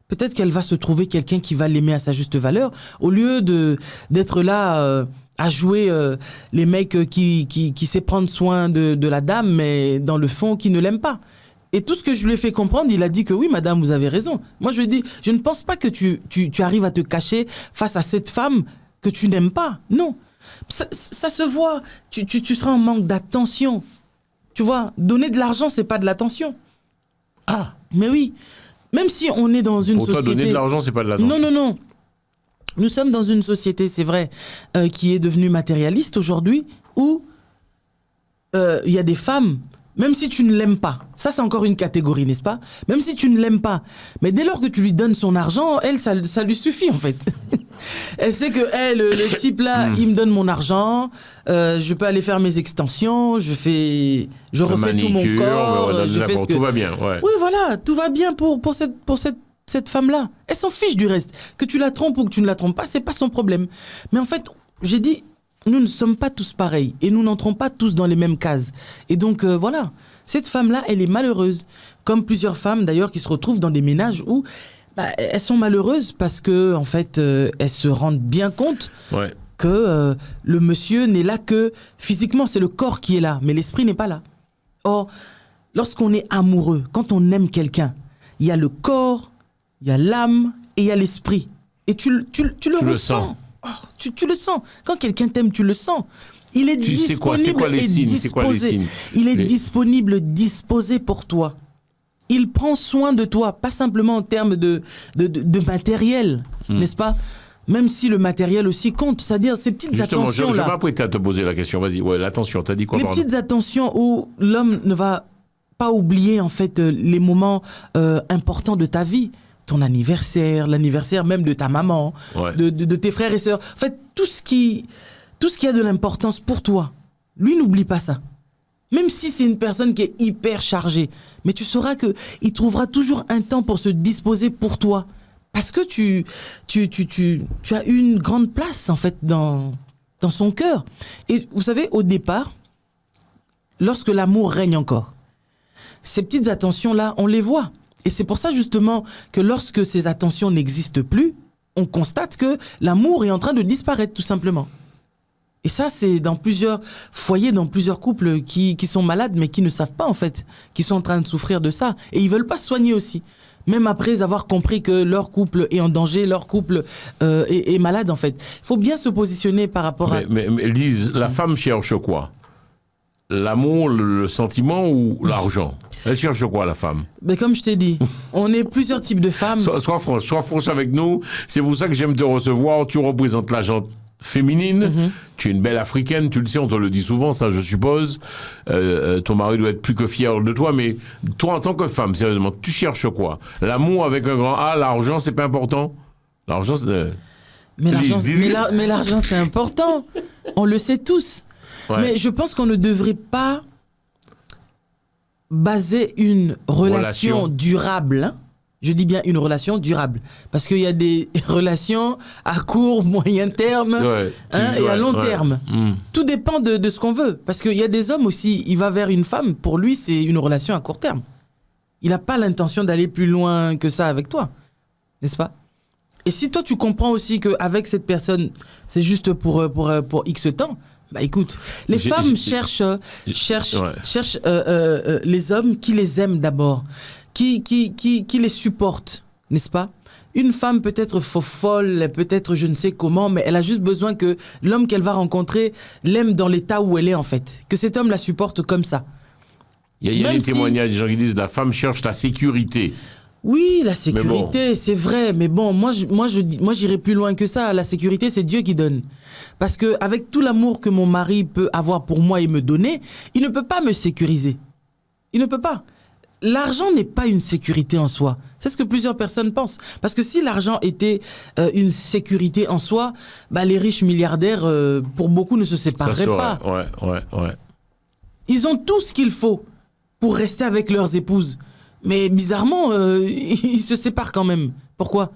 C: Peut-être qu'elle va se trouver quelqu'un qui va l'aimer à sa juste valeur, au lieu d'être là à jouer les mecs qui sait prendre soin de la dame, mais dans le fond, qui ne l'aime pas. Et tout ce que je lui ai fait comprendre, il a dit que oui, madame, vous avez raison. Moi, je lui ai dit, je ne pense pas que tu arrives à te cacher face à cette femme que tu n'aimes pas. Non. Ça se voit. Tu seras en manque d'attention. Tu vois, donner de l'argent, c'est pas de l'attention.
B: Ah.
C: Mais oui. Même si on est dans une société...
B: Pour toi, donner de l'argent, c'est pas de l'attention.
C: Non. Nous sommes dans une société, c'est vrai, qui est devenue matérialiste aujourd'hui, où il y a des femmes, même si tu ne l'aimes pas, ça c'est encore une catégorie, n'est-ce pas? Même si tu ne l'aimes pas, mais dès lors que tu lui donnes son argent, elle, ça lui suffit en fait. Elle sait que le type là, il me donne mon argent, je peux aller faire mes extensions, je refais tout mon corps, je fais
B: tout va bien. Ouais.
C: Oui, voilà, tout va bien pour cette femme-là. Elle s'en fiche du reste. Que tu la trompes ou que tu ne la trompes pas, c'est pas son problème. Mais en fait, j'ai dit, nous ne sommes pas tous pareils et nous n'entrons pas tous dans les mêmes cases. Et donc, voilà, cette femme-là, elle est malheureuse. Comme plusieurs femmes, d'ailleurs, qui se retrouvent dans des ménages où elles sont malheureuses parce que, en fait, elles se rendent bien compte que le monsieur n'est là que physiquement. C'est le corps qui est là, mais l'esprit n'est pas là. Or, lorsqu'on est amoureux, quand on aime quelqu'un, il y a le corps, il y a l'âme et il y a l'esprit. Et tu le ressens. Oh, tu le sens. Quand quelqu'un t'aime, tu le sens. Il est disponible.
B: C'est quoi les signes?
C: Il est disponible, disposé pour toi. Il prend soin de toi, pas simplement en termes de matériel, n'est-ce pas? Même si le matériel aussi compte, c'est-à-dire ces petites attentions-là.
B: Justement, je vais pas prêter à te poser la question. Vas-y, l'attention, t'as dit quoi?
C: Les petites attentions où l'homme ne va pas oublier en fait les moments importants de ta vie. Ton anniversaire, l'anniversaire même de ta maman, de tes frères et sœurs. En fait, tout ce qui a de l'importance pour toi, lui, n'oublie pas ça. Même si c'est une personne qui est hyper chargée, mais tu sauras qu'il trouvera toujours un temps pour se disposer pour toi. Parce que tu as une grande place, en fait, dans son cœur. Et vous savez, au départ, lorsque l'amour règne encore, ces petites attentions-là, on les voit. Et c'est pour ça, justement, que lorsque ces attentions n'existent plus, on constate que l'amour est en train de disparaître, tout simplement. Et ça, c'est dans plusieurs foyers, dans plusieurs couples qui sont malades, mais qui ne savent pas, en fait, qui sont en train de souffrir de ça. Et ils ne veulent pas se soigner aussi. Même après avoir compris que leur couple est en danger, leur couple est malade, en fait. Il faut bien se positionner par rapport à...
B: Mais Lise, la femme cherche quoi? L'amour, le sentiment ou l'argent? Elle cherche quoi, la femme?
C: Mais comme je t'ai dit, on est plusieurs types de femmes.
B: Sois franche avec nous. C'est pour ça que j'aime te recevoir. Tu représentes la gente féminine. Tu es une belle africaine, tu le sais, on te le dit souvent, ça je suppose. Ton mari doit être plus que fier de toi, mais toi en tant que femme, sérieusement, tu cherches quoi? L'amour avec un grand A, l'argent, c'est pas important? L'argent, c'est...
C: Mais l'argent, c'est important. On le sait tous. Ouais. Mais je pense qu'on ne devrait pas baser une relation durable. Hein? Je dis bien une relation durable. Parce qu'il y a des relations à court, moyen terme et à long terme. Tout dépend de ce qu'on veut. Parce qu'il y a des hommes aussi, il va vers une femme, pour lui, c'est une relation à court terme. Il n'a pas l'intention d'aller plus loin que ça avec toi. N'est-ce pas? Et si toi, tu comprends aussi qu'avec cette personne, c'est juste pour X temps, bah écoute, les femmes cherchent les hommes qui les aiment d'abord, qui les supportent, n'est-ce pas? Une femme peut être folle, peut-être je ne sais comment, mais elle a juste besoin que l'homme qu'elle va rencontrer l'aime dans l'état où elle est en fait, que cet homme la supporte comme ça.
B: Il y a des témoignages, des gens qui disent la femme cherche la sécurité.
C: Oui, la sécurité, c'est vrai, mais bon, moi j'irai plus loin que ça. La sécurité, c'est Dieu qui donne. Parce que avec tout l'amour que mon mari peut avoir pour moi et me donner, il ne peut pas me sécuriser. Il ne peut pas. L'argent n'est pas une sécurité en soi. C'est ce que plusieurs personnes pensent. Parce que si l'argent était une sécurité en soi, bah, les riches milliardaires, pour beaucoup, ne se sépareraient pas.
B: Ouais.
C: Ils ont tout ce qu'il faut pour rester avec leurs épouses. Mais bizarrement, ils se séparent quand même. Pourquoi?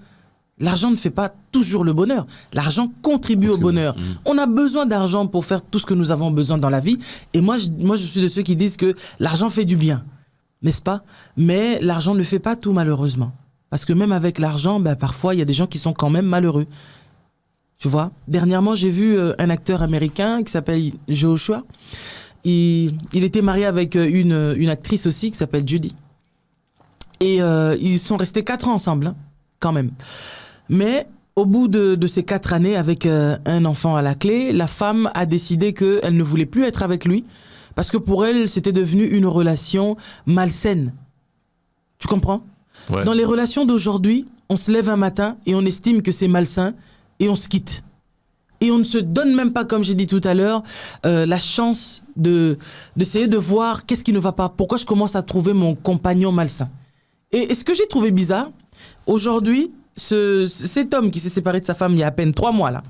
C: L'argent ne fait pas toujours le bonheur. L'argent contribue au bonheur. On a besoin d'argent pour faire tout ce que nous avons besoin dans la vie. Et moi, je suis de ceux qui disent que l'argent fait du bien. N'est-ce pas? Mais l'argent ne fait pas tout, malheureusement. Parce que même avec l'argent, bah, parfois, il y a des gens qui sont quand même malheureux. Tu vois? Dernièrement, j'ai vu un acteur américain qui s'appelle Joshua. Il était marié avec une actrice aussi qui s'appelle Judy. Et ils sont restés 4 ans ensemble, hein, quand même. Mais au bout de ces 4 années, avec un enfant à la clé, la femme a décidé qu'elle ne voulait plus être avec lui parce que pour elle, c'était devenu une relation malsaine. Tu comprends? Ouais. Dans les relations d'aujourd'hui, on se lève un matin et on estime que c'est malsain et on se quitte. Et on ne se donne même pas, comme j'ai dit tout à l'heure, la chance d'essayer de voir qu'est-ce qui ne va pas. Pourquoi je commence à trouver mon compagnon malsain? Et ce que j'ai trouvé bizarre, aujourd'hui, cet homme qui s'est séparé de sa femme il y a à peine 3 mois, là,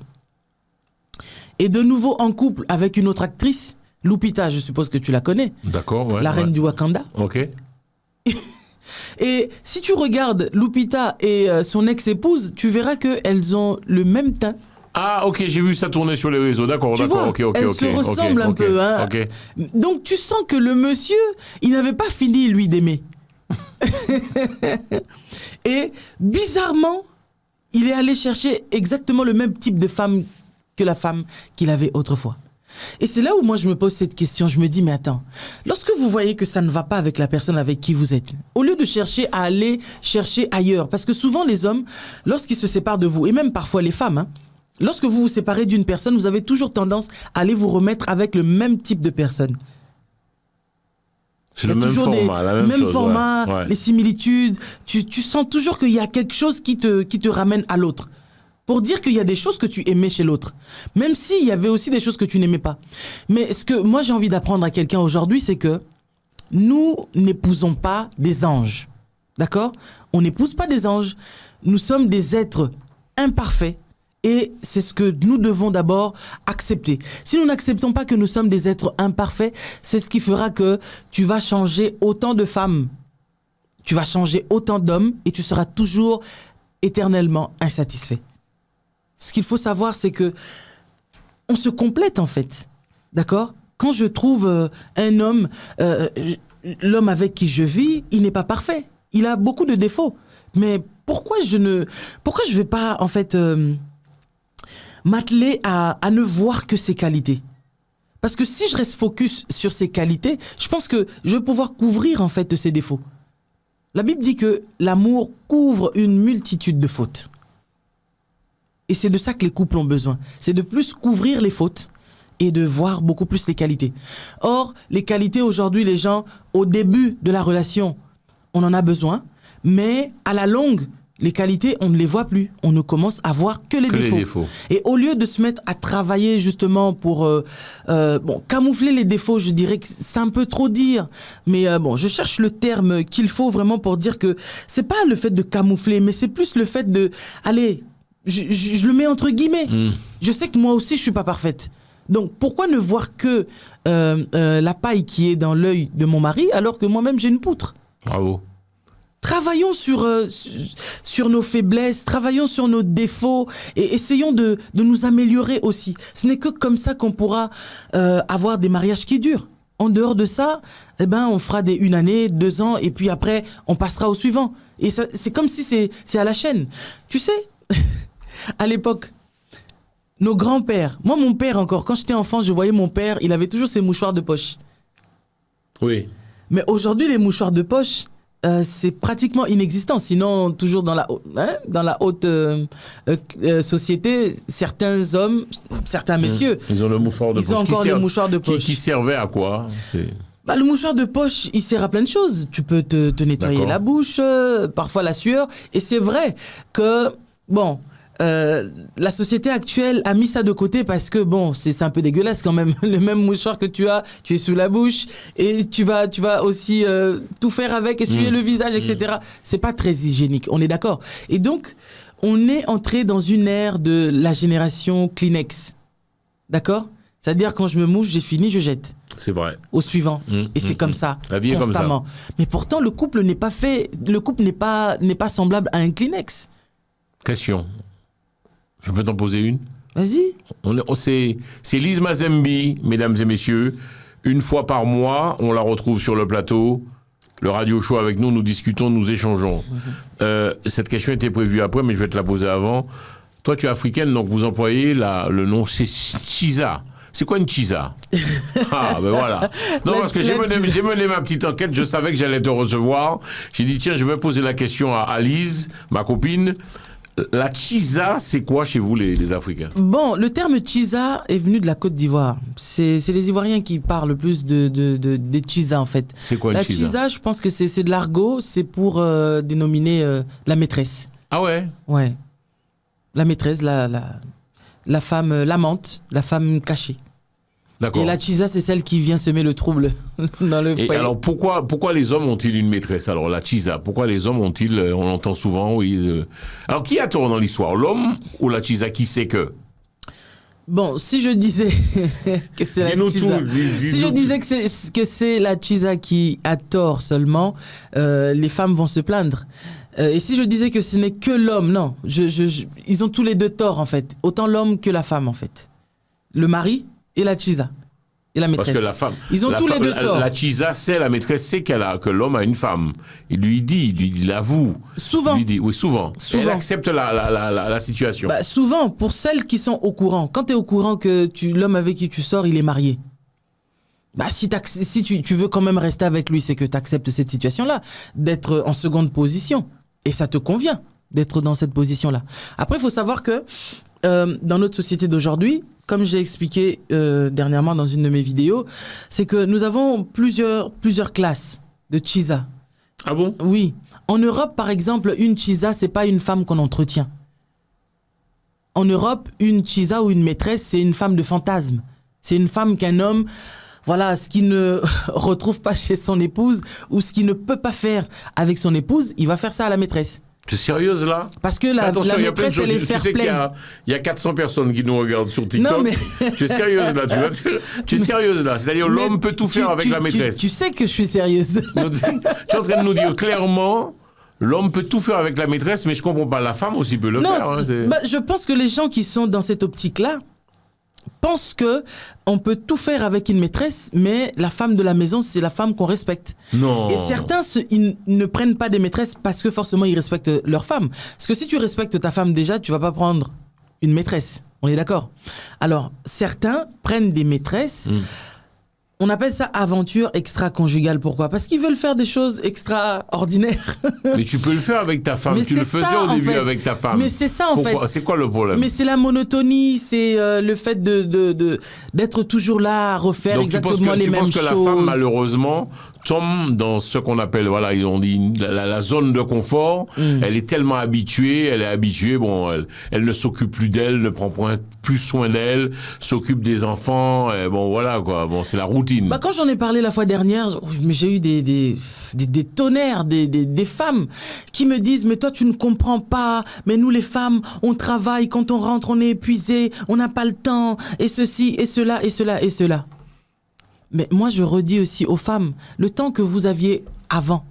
C: est de nouveau en couple avec une autre actrice, Lupita, je suppose que tu la connais.
B: D'accord, ouais.
C: La reine du Wakanda.
B: Ok.
C: Et si tu regardes Lupita et son ex-épouse, tu verras qu'elles ont le même teint.
B: Ah, ok, j'ai vu ça tourner sur les réseaux. D'accord, ok.
C: Elles se ressemblent un peu. Hein.
B: Okay.
C: Donc tu sens que le monsieur, il n'avait pas fini, lui, d'aimer. Et bizarrement, il est allé chercher exactement le même type de femme que la femme qu'il avait autrefois. Et c'est là où moi je me pose cette question, je me dis mais attends, lorsque vous voyez que ça ne va pas avec la personne avec qui vous êtes, au lieu de chercher à aller chercher ailleurs, parce que souvent les hommes, lorsqu'ils se séparent de vous, et même parfois les femmes, hein, lorsque vous vous séparez d'une personne, vous avez toujours tendance à aller vous remettre avec le même type de personne.
B: C'est le même format, la même chose.
C: Ouais. Les similitudes. Tu sens toujours qu'il y a quelque chose qui te ramène à l'autre. Pour dire qu'il y a des choses que tu aimais chez l'autre. Même s'il y avait aussi des choses que tu n'aimais pas. Mais ce que moi j'ai envie d'apprendre à quelqu'un aujourd'hui, c'est que nous n'épousons pas des anges. D'accord ? On n'épouse pas des anges. Nous sommes des êtres imparfaits. Et c'est ce que nous devons d'abord accepter. Si nous n'acceptons pas que nous sommes des êtres imparfaits, c'est ce qui fera que tu vas changer autant de femmes, tu vas changer autant d'hommes et tu seras toujours éternellement insatisfait. Ce qu'il faut savoir, c'est que on se complète en fait. D'accord ? Quand je trouve un homme, l'homme avec qui je vis, il n'est pas parfait. Il a beaucoup de défauts. Mais pourquoi je vais pas en fait m'atteler à ne voir que ses qualités. Parce que si je reste focus sur ses qualités, je pense que je vais pouvoir couvrir en fait ses défauts. La Bible dit que l'amour couvre une multitude de fautes. Et c'est de ça que les couples ont besoin. C'est de plus couvrir les fautes et de voir beaucoup plus les qualités. Or, les qualités aujourd'hui, les gens, au début de la relation, on en a besoin, mais à la longue, les qualités, on ne les voit plus. On ne commence à voir que les défauts. Et au lieu de se mettre à travailler justement pour camoufler les défauts, je dirais que c'est un peu trop dire. Mais je cherche le terme qu'il faut vraiment pour dire que c'est pas le fait de camoufler, mais c'est plus le fait de... Allez, je le mets entre guillemets. Je sais que moi aussi, je suis pas parfaite. Donc, pourquoi ne voir que la paille qui est dans l'œil de mon mari alors que moi-même, j'ai une poutre ?
B: Bravo.
C: Travaillons sur nos faiblesses, travaillons sur nos défauts et essayons de nous améliorer aussi. Ce n'est que comme ça qu'on pourra avoir des mariages qui durent. En dehors de ça, on fera une année, 2 ans et puis après, on passera au suivant. Et ça, c'est comme si c'est à la chaîne. Tu sais, à l'époque, nos grands-pères, moi mon père encore, quand j'étais enfant, je voyais mon père, il avait toujours ses mouchoirs de poche.
B: Oui.
C: Mais aujourd'hui, les mouchoirs de poche... c'est pratiquement inexistant. Sinon, toujours dans la haute société, certains hommes, certains messieurs...
B: Ils ont le mouchoir de poche.
C: Ils ont encore les mouchoirs de poche.
B: Qui servait à quoi ?
C: Le mouchoir de poche, il sert à plein de choses. Tu peux te nettoyer la bouche, parfois la sueur. Et c'est vrai que, la société actuelle a mis ça de côté parce que c'est un peu dégueulasse quand même. Le même mouchoir que tu es sous la bouche et tu vas aussi tout faire avec, essuyer le visage, etc. C'est pas très hygiénique, on est d'accord. Et donc, on est entré dans une ère de la génération Kleenex. D'accord ? C'est-à-dire quand je me mouche, j'ai fini, je jette.
B: C'est vrai.
C: Au suivant. Et c'est comme ça,
B: la vie
C: constamment.
B: Est comme ça.
C: Mais pourtant, le couple n'est pas semblable à un Kleenex.
B: Question. Je peux t'en poser une ?
C: Vas-y.
B: C'est Lise Mazembi, mesdames et messieurs. Une fois par mois, on la retrouve sur le plateau. Le radio show avec nous, nous discutons, nous échangeons. Cette question était prévue après, mais je vais te la poser avant. Toi, tu es africaine, donc vous employez le nom, c'est Chiza. C'est quoi une Chiza ? Ah, ben voilà. Non, parce que j'ai mené ma petite enquête, je savais que j'allais te recevoir. J'ai dit, tiens, je vais poser la question à Lise, ma copine. La Chiza, c'est quoi chez vous, les Africains ?
C: Le terme Chiza est venu de la Côte d'Ivoire. C'est les Ivoiriens qui parlent le plus des Chiza, en fait.
B: C'est quoi une Chiza ?
C: La Chiza, je pense que c'est de l'argot, c'est pour dénominer la maîtresse.
B: Ah ouais ?
C: Ouais. La maîtresse, la femme, l'amante, la femme cachée.
B: D'accord.
C: Et la Chiza, c'est celle qui vient semer le trouble dans le foyer.
B: Et alors, pourquoi les hommes ont-ils une maîtresse ? Alors, la Chiza, pourquoi les hommes ont-ils... on l'entend souvent, oui. Alors, qui a tort dans l'histoire ? L'homme ou la Chiza ? Qui sait que ?
C: Si je disais que c'est la Chiza... Si je disais que c'est la Chiza qui a tort seulement, les femmes vont se plaindre. Et si je disais que ce n'est que l'homme, non. Ils ont tous les deux tort, en fait. Autant l'homme que la femme, en fait. Le mari... et la Chiza, et la maîtresse.
B: Parce que la femme...
C: Ils ont tous les deux tort.
B: La Chiza, c'est la maîtresse, c'est que l'homme a une femme. Il lui dit, il l'avoue.
C: Souvent.
B: Il lui dit, oui, souvent. Elle accepte la situation.
C: Souvent, pour celles qui sont au courant. Quand tu es au courant que l'homme avec qui tu sors, il est marié. Si tu veux quand même rester avec lui, c'est que tu acceptes cette situation-là, d'être en seconde position. Et ça te convient d'être dans cette position-là. Après, il faut savoir que dans notre société d'aujourd'hui, comme j'ai expliqué dernièrement dans une de mes vidéos, c'est que nous avons plusieurs classes de Chiza.
B: Ah bon ?
C: Oui. En Europe, par exemple, une Chiza, c'est pas une femme qu'on entretient. En Europe, une Chiza ou une maîtresse, c'est une femme de fantasme. C'est une femme qu'un homme voilà, ce qu'il ne retrouve pas chez son épouse ou ce qu'il ne peut pas faire avec son épouse, il va faire ça à la maîtresse.
B: Tu es sérieuse là?
C: Parce que la maîtresse, elle est fair play.
B: Il y a 400 personnes qui nous regardent sur TikTok. Non, mais... Tu es sérieuse là? Tu es sérieuse là? C'est-à-dire l'homme peut tout faire avec la maîtresse.
C: Tu sais que je suis sérieuse.
B: Tu es en train de nous dire clairement, l'homme peut tout faire avec la maîtresse, mais je comprends pas, la femme aussi peut le faire. Hein,
C: je pense que les gens qui sont dans cette optique-là pensent que on peut tout faire avec une maîtresse, mais la femme de la maison, c'est la femme qu'on respecte.
B: Non.
C: Et certains, ils ne prennent pas des maîtresses parce que forcément, ils respectent leur femme. Parce que si tu respectes ta femme déjà, tu vas pas prendre une maîtresse. On est d'accord? Alors, certains prennent des maîtresses. On appelle ça aventure extra-conjugale. Pourquoi? Parce qu'ils veulent faire des choses extraordinaires.
B: Mais tu peux le faire avec ta femme. Tu le faisais au début avec ta femme.
C: Mais c'est ça, en fait.
B: C'est quoi le problème?
C: Mais c'est la monotonie, c'est le fait d'être toujours là à refaire exactement les mêmes choses.
B: Donc tu penses que la femme, malheureusement, tombe dans ce qu'on appelle, voilà, on dit la zone de confort. Elle est tellement habituée, elle ne s'occupe plus d'elle, ne prend plus soin d'elle, s'occupe des enfants, bon voilà quoi, bon c'est la routine.
C: Quand j'en ai parlé la fois dernière, j'ai eu des tonnerres, des femmes qui me disent mais toi tu ne comprends pas, mais nous les femmes on travaille, quand on rentre on est épuisé, on n'a pas le temps, et ceci, et cela, et cela, et cela. Mais moi, je redis aussi aux femmes, le temps que vous aviez avant,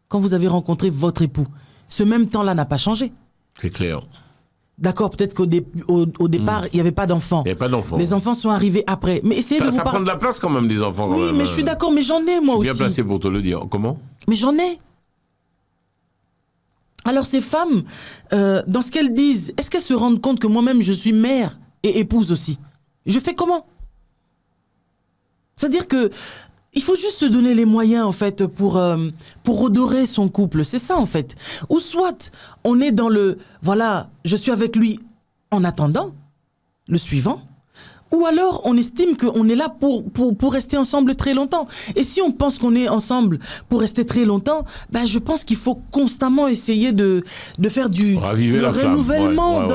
C: quand vous avez rencontré votre époux, ce même temps-là n'a pas changé.
B: C'est clair.
C: D'accord, peut-être qu'au départ, il n'y avait pas d'enfants.
B: Il n'y avait pas d'enfants.
C: Les enfants sont arrivés après. Mais essayez de vous
B: ça prend de la place quand même, des enfants.
C: Oui, mais je suis d'accord, mais j'en ai moi aussi.
B: Je suis bien placé pour te le dire. Comment?
C: Mais j'en ai. Alors ces femmes, dans ce qu'elles disent, est-ce qu'elles se rendent compte que moi-même, je suis mère et épouse aussi? Je fais comment? C'est-à-dire que il faut juste se donner les moyens en fait pour redorer son couple, c'est ça en fait. Ou soit on est dans le voilà, je suis avec lui en attendant le suivant, ou alors on estime qu'on est là pour rester ensemble très longtemps. Et si on pense qu'on est ensemble pour rester très longtemps, je pense qu'il faut constamment essayer de faire du renouvellement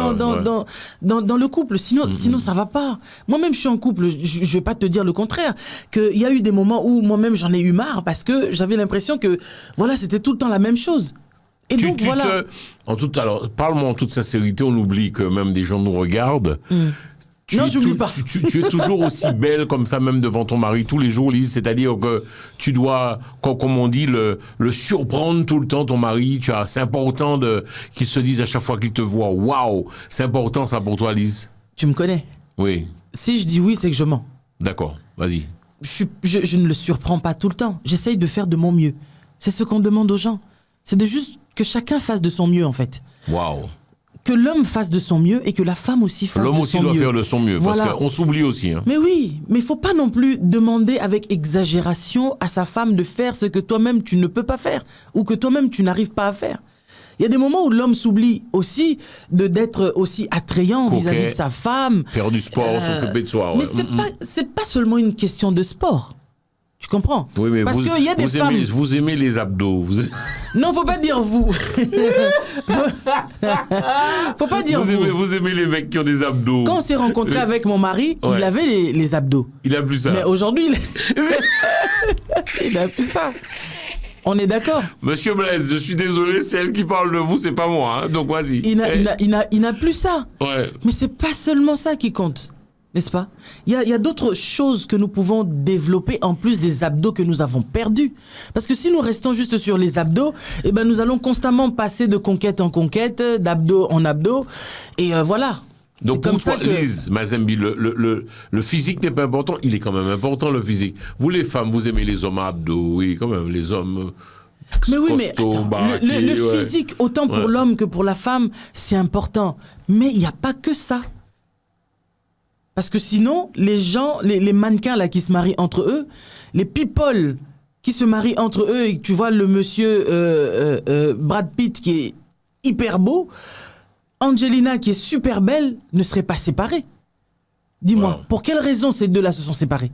C: dans le couple. Sinon ça va pas. Moi-même, je suis en couple. Je vais pas te dire le contraire. Qu'il y a eu des moments où moi-même j'en ai eu marre parce que j'avais l'impression que voilà, c'était tout le temps la même chose. Et donc voilà.
B: Alors, parle-moi en toute sincérité. On oublie que même des gens nous regardent.
C: Non, j'oublie pas.
B: Tu es toujours aussi belle comme ça, même devant ton mari, tous les jours, Lise. C'est-à-dire que tu dois, comme on dit, le surprendre tout le temps, ton mari. C'est important qu'il se dise à chaque fois qu'il te voit, waouh, c'est important ça pour toi, Lise.
C: Tu me connais?
B: Oui.
C: Si je dis oui, c'est que je mens.
B: D'accord, vas-y.
C: Je ne le surprends pas tout le temps. J'essaye de faire de mon mieux. C'est ce qu'on demande aux gens. C'est de juste que chacun fasse de son mieux, en fait.
B: Waouh.
C: Que l'homme fasse de son mieux et que la femme aussi fasse de son mieux.
B: L'homme aussi doit faire de son mieux, voilà. Parce qu'on s'oublie aussi. Hein.
C: Mais oui, mais il ne faut pas non plus demander avec exagération à sa femme de faire ce que toi-même tu ne peux pas faire ou que toi-même tu n'arrives pas à faire. Il y a des moments où l'homme s'oublie aussi d'être aussi attrayant vis-à-vis de sa femme.
B: Faire du sport, s'occuper de soi. Ouais.
C: Mais c'est pas seulement une question de sport. Tu comprends?
B: Oui, mais
C: parce qu'il y a des femmes...
B: Vous aimez les abdos.
C: Non, faut pas dire vous. Faut pas dire vous.
B: Vous aimez les mecs qui ont des abdos.
C: Quand on s'est rencontré avec mon mari, il avait les abdos.
B: Il a plus ça.
C: Mais aujourd'hui, il a plus ça. On est d'accord.
B: Monsieur Blaise, je suis désolé, c'est elle qui parle de vous, c'est pas moi. Hein, donc vas-y.
C: Il n'a plus ça.
B: Ouais.
C: Mais c'est pas seulement ça qui compte. N'est-ce pas? Il y a d'autres choses que nous pouvons développer en plus des abdos que nous avons perdus. Parce que si nous restons juste sur les abdos, nous allons constamment passer de conquête en conquête, d'abdos en abdos. Et voilà.
B: Donc pour toi, Lise Mazembi, le physique n'est pas important, il est quand même important le physique. Vous les femmes, vous aimez les hommes à abdos, oui, quand même, les hommes...
C: Mais oui, mais attends, le physique, autant pour l'homme que pour la femme, c'est important. Mais il n'y a pas que ça. Parce que sinon, les gens, les mannequins là qui se marient entre eux, les people qui se marient entre eux, et tu vois le monsieur Brad Pitt qui est hyper beau, Angelina qui est super belle, ne seraient pas séparés. Dis-moi, pour quelle raison ces deux-là se sont séparés?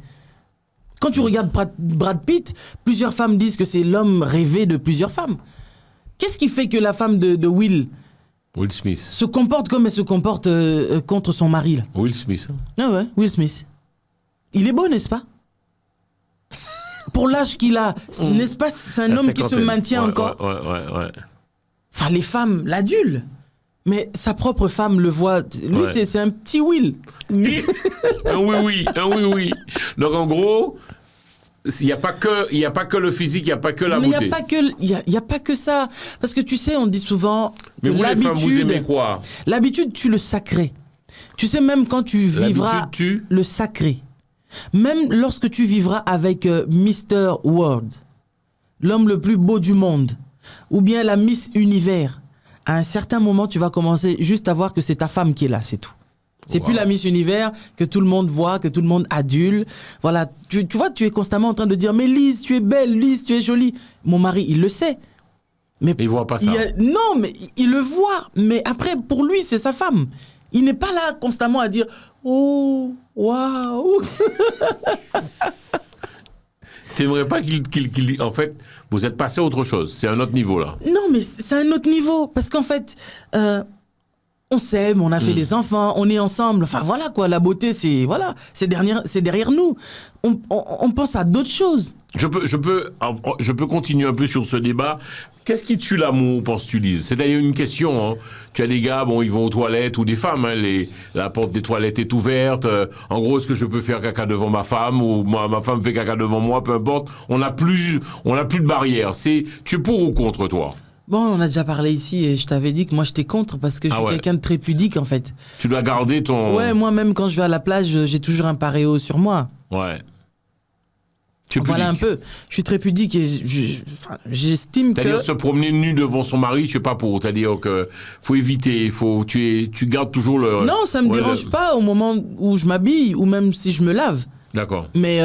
C: Quand tu regardes Brad Pitt, plusieurs femmes disent que c'est l'homme rêvé de plusieurs femmes. Qu'est-ce qui fait que la femme de Will
B: Smith
C: se comporte comme elle se comporte contre son mari là?
B: Will Smith.
C: Ah ouais, Will Smith. Il est beau, n'est-ce pas? pour l'âge qu'il a, n'est-ce pas, c'est un homme qui se maintient encore.
B: Ouais.
C: Enfin, les femmes l'adulent. Mais sa propre femme le voit. Lui, c'est un petit Will.
B: Un oui. Donc, en gros, il n'y a pas que le physique, il n'y a pas que la beauté.
C: Mais il n'y a pas que ça. Parce que tu sais, on dit souvent.
B: Mais vous, les femmes, vous aimez quoi?
C: L'habitude tue le sacré. Tu sais, même quand tu vivras le sacré, même lorsque tu vivras avec Mr. World, l'homme le plus beau du monde, ou bien la Miss Univers, à un certain moment, tu vas commencer juste à voir que c'est ta femme qui est là, c'est tout. C'est plus la Miss Univers que tout le monde voit, que tout le monde adule. Voilà, tu vois, tu es constamment en train de dire « Mais Lise, tu es belle, Lise, tu es jolie ». Mon mari, il le sait. Mais
B: il voit pas ça.
C: Non, mais il le voit. Mais après, pour lui, c'est sa femme. Il n'est pas là constamment à dire « Oh, waouh ».
B: T'aimerais pas qu'il... En fait, vous êtes passé à autre chose. C'est un autre niveau, là.
C: Non, mais c'est un autre niveau. Parce qu'en fait... on s'aime, on a fait des enfants, on est ensemble. Enfin voilà quoi, la beauté c'est derrière nous. On pense à d'autres choses.
B: Je peux continuer un peu sur ce débat. Qu'est-ce qui tue l'amour, penses-tu, Lise? C'est d'ailleurs une question. Hein. Tu as des gars, ils vont aux toilettes, ou des femmes, hein, la porte des toilettes est ouverte. En gros, est-ce que je peux faire caca devant ma femme, ou ma femme fait caca devant moi, peu importe. On n'a plus de barrière. Tu es pour ou contre, toi?
C: Bon, on a déjà parlé ici et je t'avais dit que moi j'étais contre parce que je suis quelqu'un de très pudique en fait.
B: Tu dois garder ton...
C: Ouais, moi même quand je vais à la plage, j'ai toujours un paréo sur moi.
B: Ouais. Tu es
C: voilà
B: pudique.
C: Un peu. Je suis très pudique et j'estime que...
B: C'est-à-dire se promener nu devant son mari, tu es pas pour. C'est-à-dire que faut éviter, tu gardes toujours le...
C: Non, ça me dérange pas au moment où je m'habille ou même si je me lave.
B: D'accord.
C: Mais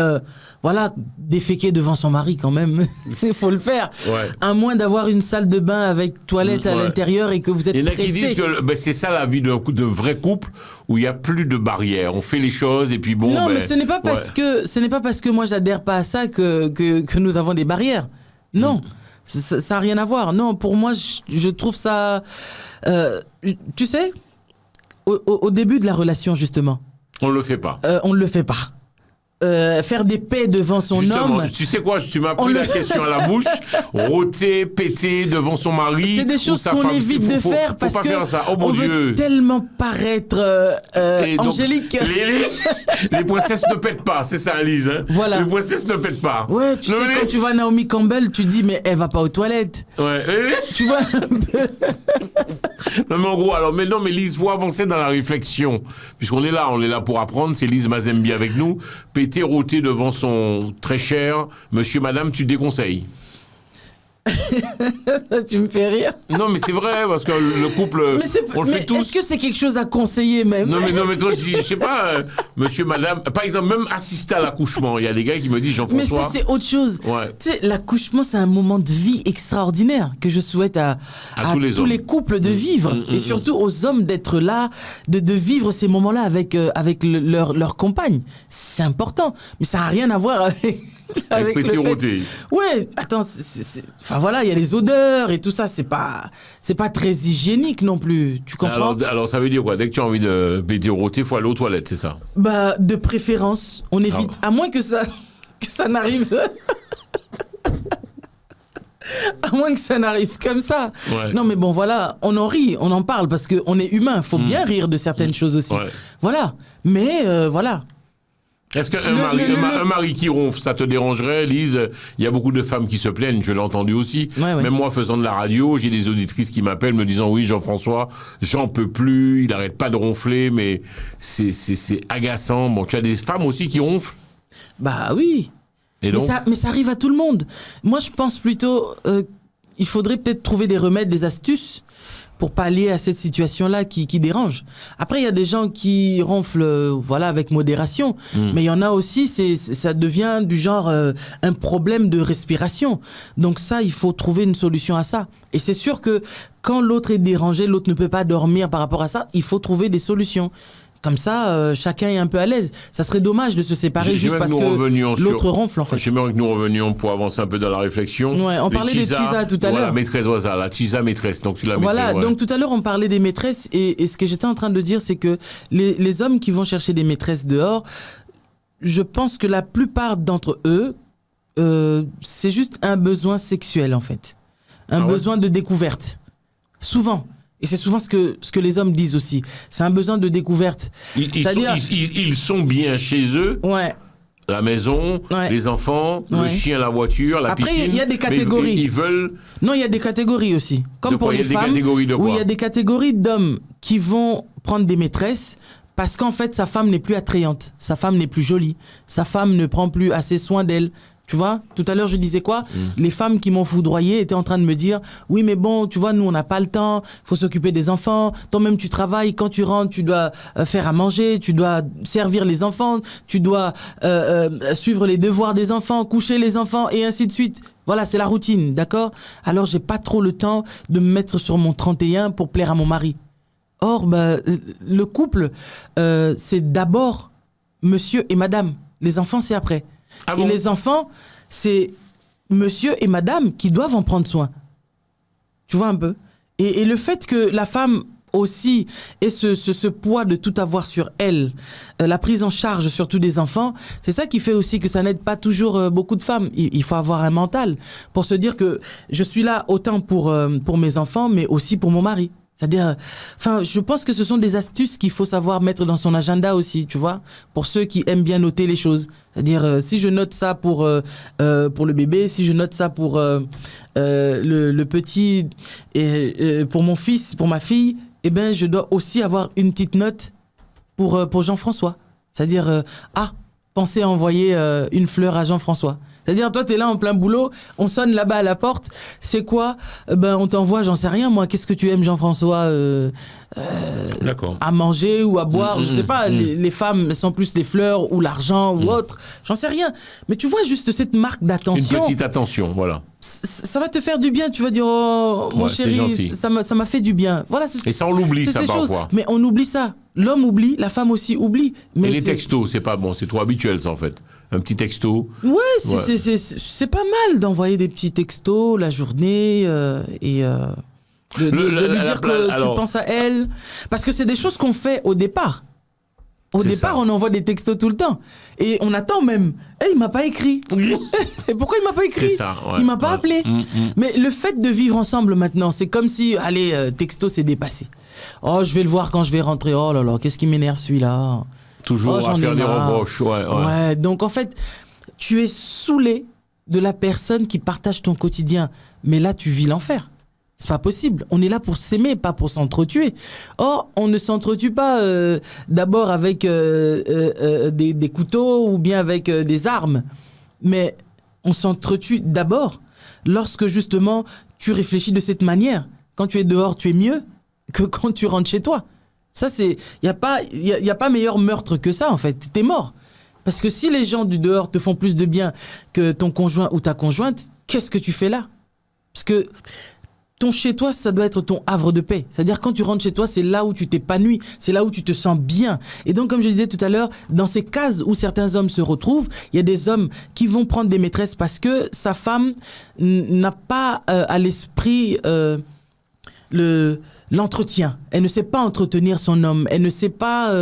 C: voilà, déféquer devant son mari quand même, il faut le faire.
B: Ouais.
C: À moins d'avoir une salle de bain avec toilette à l'intérieur et que vous êtes pressé.
B: Il y en a qui disent que c'est ça la vie de vrai couple où il n'y a plus de barrières. On fait les choses et puis bon...
C: Non, mais ce n'est pas parce que moi j'adhère pas à ça que nous avons des barrières. Non, ça n'a rien à voir. Non, pour moi, je trouve ça... tu sais, au début de la relation, justement...
B: On ne le fait pas.
C: On ne le fait pas. Faire des paix devant son
B: justement,
C: homme.
B: Tu sais quoi, tu m'as pris la question à la bouche. Rôter, péter devant son mari.
C: C'est des choses qu'on évite de faire parce
B: faut pas faire ça. Oh mon
C: on
B: Dieu.
C: veut tellement paraître angélique.
B: Les princesses ne pètent pas, c'est ça, Lise. Hein.
C: Voilà.
B: Les princesses ne pètent pas.
C: Ouais, tu sais, quand tu vois Naomi Campbell, tu dis, mais elle va pas aux toilettes.
B: Ouais.
C: Tu vois.
B: Non, mais en gros, alors, mais Lise, faut avancer dans la réflexion. Puisqu'on est là pour apprendre. C'est Lise Mazembi avec nous. Péter, rôter devant son très cher monsieur, madame, tu déconseilles.
C: Tu me fais rire.
B: Non, mais c'est vrai, parce que le couple, on le fait tous.
C: Est-ce que c'est quelque chose à conseiller même?
B: Non, mais quand je dis, je sais pas, monsieur, madame, par exemple, même assister à l'accouchement, il y a des gars qui me disent, Jean-François...
C: Mais ça, c'est autre chose.
B: Ouais.
C: Tu sais, l'accouchement, c'est un moment de vie extraordinaire que je souhaite à tous les couples de vivre. Et surtout aux hommes d'être là, de vivre ces moments-là avec leur compagne. C'est important. Mais ça n'a rien à voir avec
B: péter,
C: le fait...
B: rôter.
C: Ouais, attends, enfin voilà, il y a les odeurs et tout ça, c'est pas très hygiénique non plus, tu comprends?
B: Alors ça veut dire quoi? Dès que tu as envie de péter, rôter, il faut aller aux toilettes, c'est ça?
C: Bah, de préférence, on évite, à moins que ça n'arrive... À moins que ça n'arrive comme ça. Ouais. Non mais bon voilà, on en rit, on en parle parce qu'on est humain, faut bien rire de certaines choses aussi. Ouais. Voilà, mais voilà.
B: Est-ce qu'un mari qui ronfle, ça te dérangerait, Lise? Il y a beaucoup de femmes qui se plaignent, je l'ai entendu aussi. Ouais. Même moi, faisant de la radio, j'ai des auditrices qui m'appellent me disant « Oui, Jean-François, j'en peux plus, il n'arrête pas de ronfler, mais c'est agaçant. » Bon, tu as des femmes aussi qui ronflent?
C: Bah oui. Et donc mais ça arrive à tout le monde. Moi, je pense plutôt il faudrait peut-être trouver des remèdes, des astuces pour pallier à cette situation-là qui dérange. Après, il y a des gens qui ronflent voilà, avec modération, mais il y en a aussi, ça devient du genre un problème de respiration. Donc ça, il faut trouver une solution à ça. Et c'est sûr que quand l'autre est dérangé, l'autre ne peut pas dormir par rapport à ça, il faut trouver des solutions. Comme ça, chacun est un peu à l'aise. Ça serait dommage de se séparer juste parce que l'autre ronfle, en fait.
B: J'aimerais que nous revenions pour avancer un peu dans la réflexion.
C: Ouais, on parlait de Tisa tout à l'heure.
B: Voilà, maîtresse Oisa, la Tisa maîtresse. Donc tu la
C: voilà,
B: ouais.
C: Donc tout à l'heure, on parlait des maîtresses. Et ce que j'étais en train de dire, c'est que les hommes qui vont chercher des maîtresses dehors, je pense que la plupart d'entre eux, c'est juste un besoin sexuel, en fait. Un besoin de découverte. Souvent. Et c'est souvent ce que les hommes disent aussi. C'est un besoin de découverte.
B: Ils sont bien chez eux.
C: Ouais.
B: La maison, les enfants, le chien, la voiture, la piscine.
C: Après, il y a des catégories.
B: Ils veulent...
C: Non, il y a des catégories aussi. Comme pour les femmes. Il y a des catégories de quoi? Oui, il y a des catégories d'hommes qui vont prendre des maîtresses parce qu'en fait, sa femme n'est plus attrayante. Sa femme n'est plus jolie. Sa femme ne prend plus assez soin d'elle. Tu vois, tout à l'heure, je disais quoi? Les femmes qui m'ont foudroyé étaient en train de me dire « Oui, mais bon, tu vois, nous, on n'a pas le temps. Il faut s'occuper des enfants. Toi-même, tu travailles. Quand tu rentres, tu dois faire à manger. Tu dois servir les enfants. Tu dois suivre les devoirs des enfants, coucher les enfants, et ainsi de suite. » Voilà, c'est la routine, d'accord? Alors, j'ai pas trop le temps de me mettre sur mon 31 pour plaire à mon mari. Or, le couple, c'est d'abord monsieur et madame. Les enfants, c'est après. Ah bon? Et les enfants, c'est monsieur et madame qui doivent en prendre soin. Tu vois un peu? Et le fait que la femme aussi ait ce poids de tout avoir sur elle, la prise en charge surtout des enfants, c'est ça qui fait aussi que ça n'aide pas toujours beaucoup de femmes. Il faut avoir un mental pour se dire que je suis là autant pour mes enfants, mais aussi pour mon mari. C'est-à-dire, je pense que ce sont des astuces qu'il faut savoir mettre dans son agenda aussi, tu vois, pour ceux qui aiment bien noter les choses. C'est-à-dire, si je note ça pour le bébé, si je note ça pour le petit, et pour mon fils, pour ma fille, eh ben, je dois aussi avoir une petite note pour Jean-François. C'est-à-dire, pensez à envoyer une fleur à Jean-François. C'est-à-dire, toi, t'es là en plein boulot, on sonne là-bas à la porte, c'est quoi? On t'envoie, j'en sais rien, moi, qu'est-ce que tu aimes, Jean-François, à manger ou à boire, je sais pas, les femmes sont plus les fleurs ou l'argent ou autre, j'en sais rien. Mais tu vois juste cette marque d'attention.
B: Une petite attention, voilà.
C: Ça va te faire du bien, tu vas dire, oh, mon chéri, ça m'a fait du bien. Voilà,
B: et ça, on l'oublie, ça, parfois.
C: Mais on oublie ça. L'homme oublie, la femme aussi oublie. Mais
B: et les textos, c'est pas bon, c'est trop habituel, ça, en fait. Un petit texto.
C: Ouais, c'est pas mal d'envoyer des petits textos la journée et de lui dire que tu penses à elle. Parce que c'est des choses qu'on fait au départ. Au départ, on envoie des textos tout le temps. Et on attend même. Il m'a pas écrit. Et pourquoi il m'a pas écrit? Il m'a pas appelé. Mais le fait de vivre ensemble maintenant, c'est comme si, texto, c'est dépassé. Oh, je vais le voir quand je vais rentrer. Oh là là, qu'est-ce qui m'énerve celui-là?
B: Toujours à faire des reproches. Ouais,
C: donc en fait, tu es saoulé de la personne qui partage ton quotidien. Mais là, tu vis l'enfer. C'est pas possible. On est là pour s'aimer, pas pour s'entretuer. Or, on ne s'entretue pas d'abord avec des couteaux ou bien avec des armes. Mais on s'entretue d'abord lorsque justement tu réfléchis de cette manière. Quand tu es dehors, tu es mieux que quand tu rentres chez toi. Ça, il n'y a pas meilleur meurtre que ça, en fait. T'es mort. Parce que si les gens du dehors te font plus de bien que ton conjoint ou ta conjointe, qu'est-ce que tu fais là? Parce que ton chez-toi, ça doit être ton havre de paix. C'est-à-dire, quand tu rentres chez toi, c'est là où tu t'épanouis, c'est là où tu te sens bien. Et donc, comme je disais tout à l'heure, dans ces cases où certains hommes se retrouvent, il y a des hommes qui vont prendre des maîtresses parce que sa femme n'a pas à l'esprit l'entretien. Elle ne sait pas entretenir son homme. Elle ne sait pas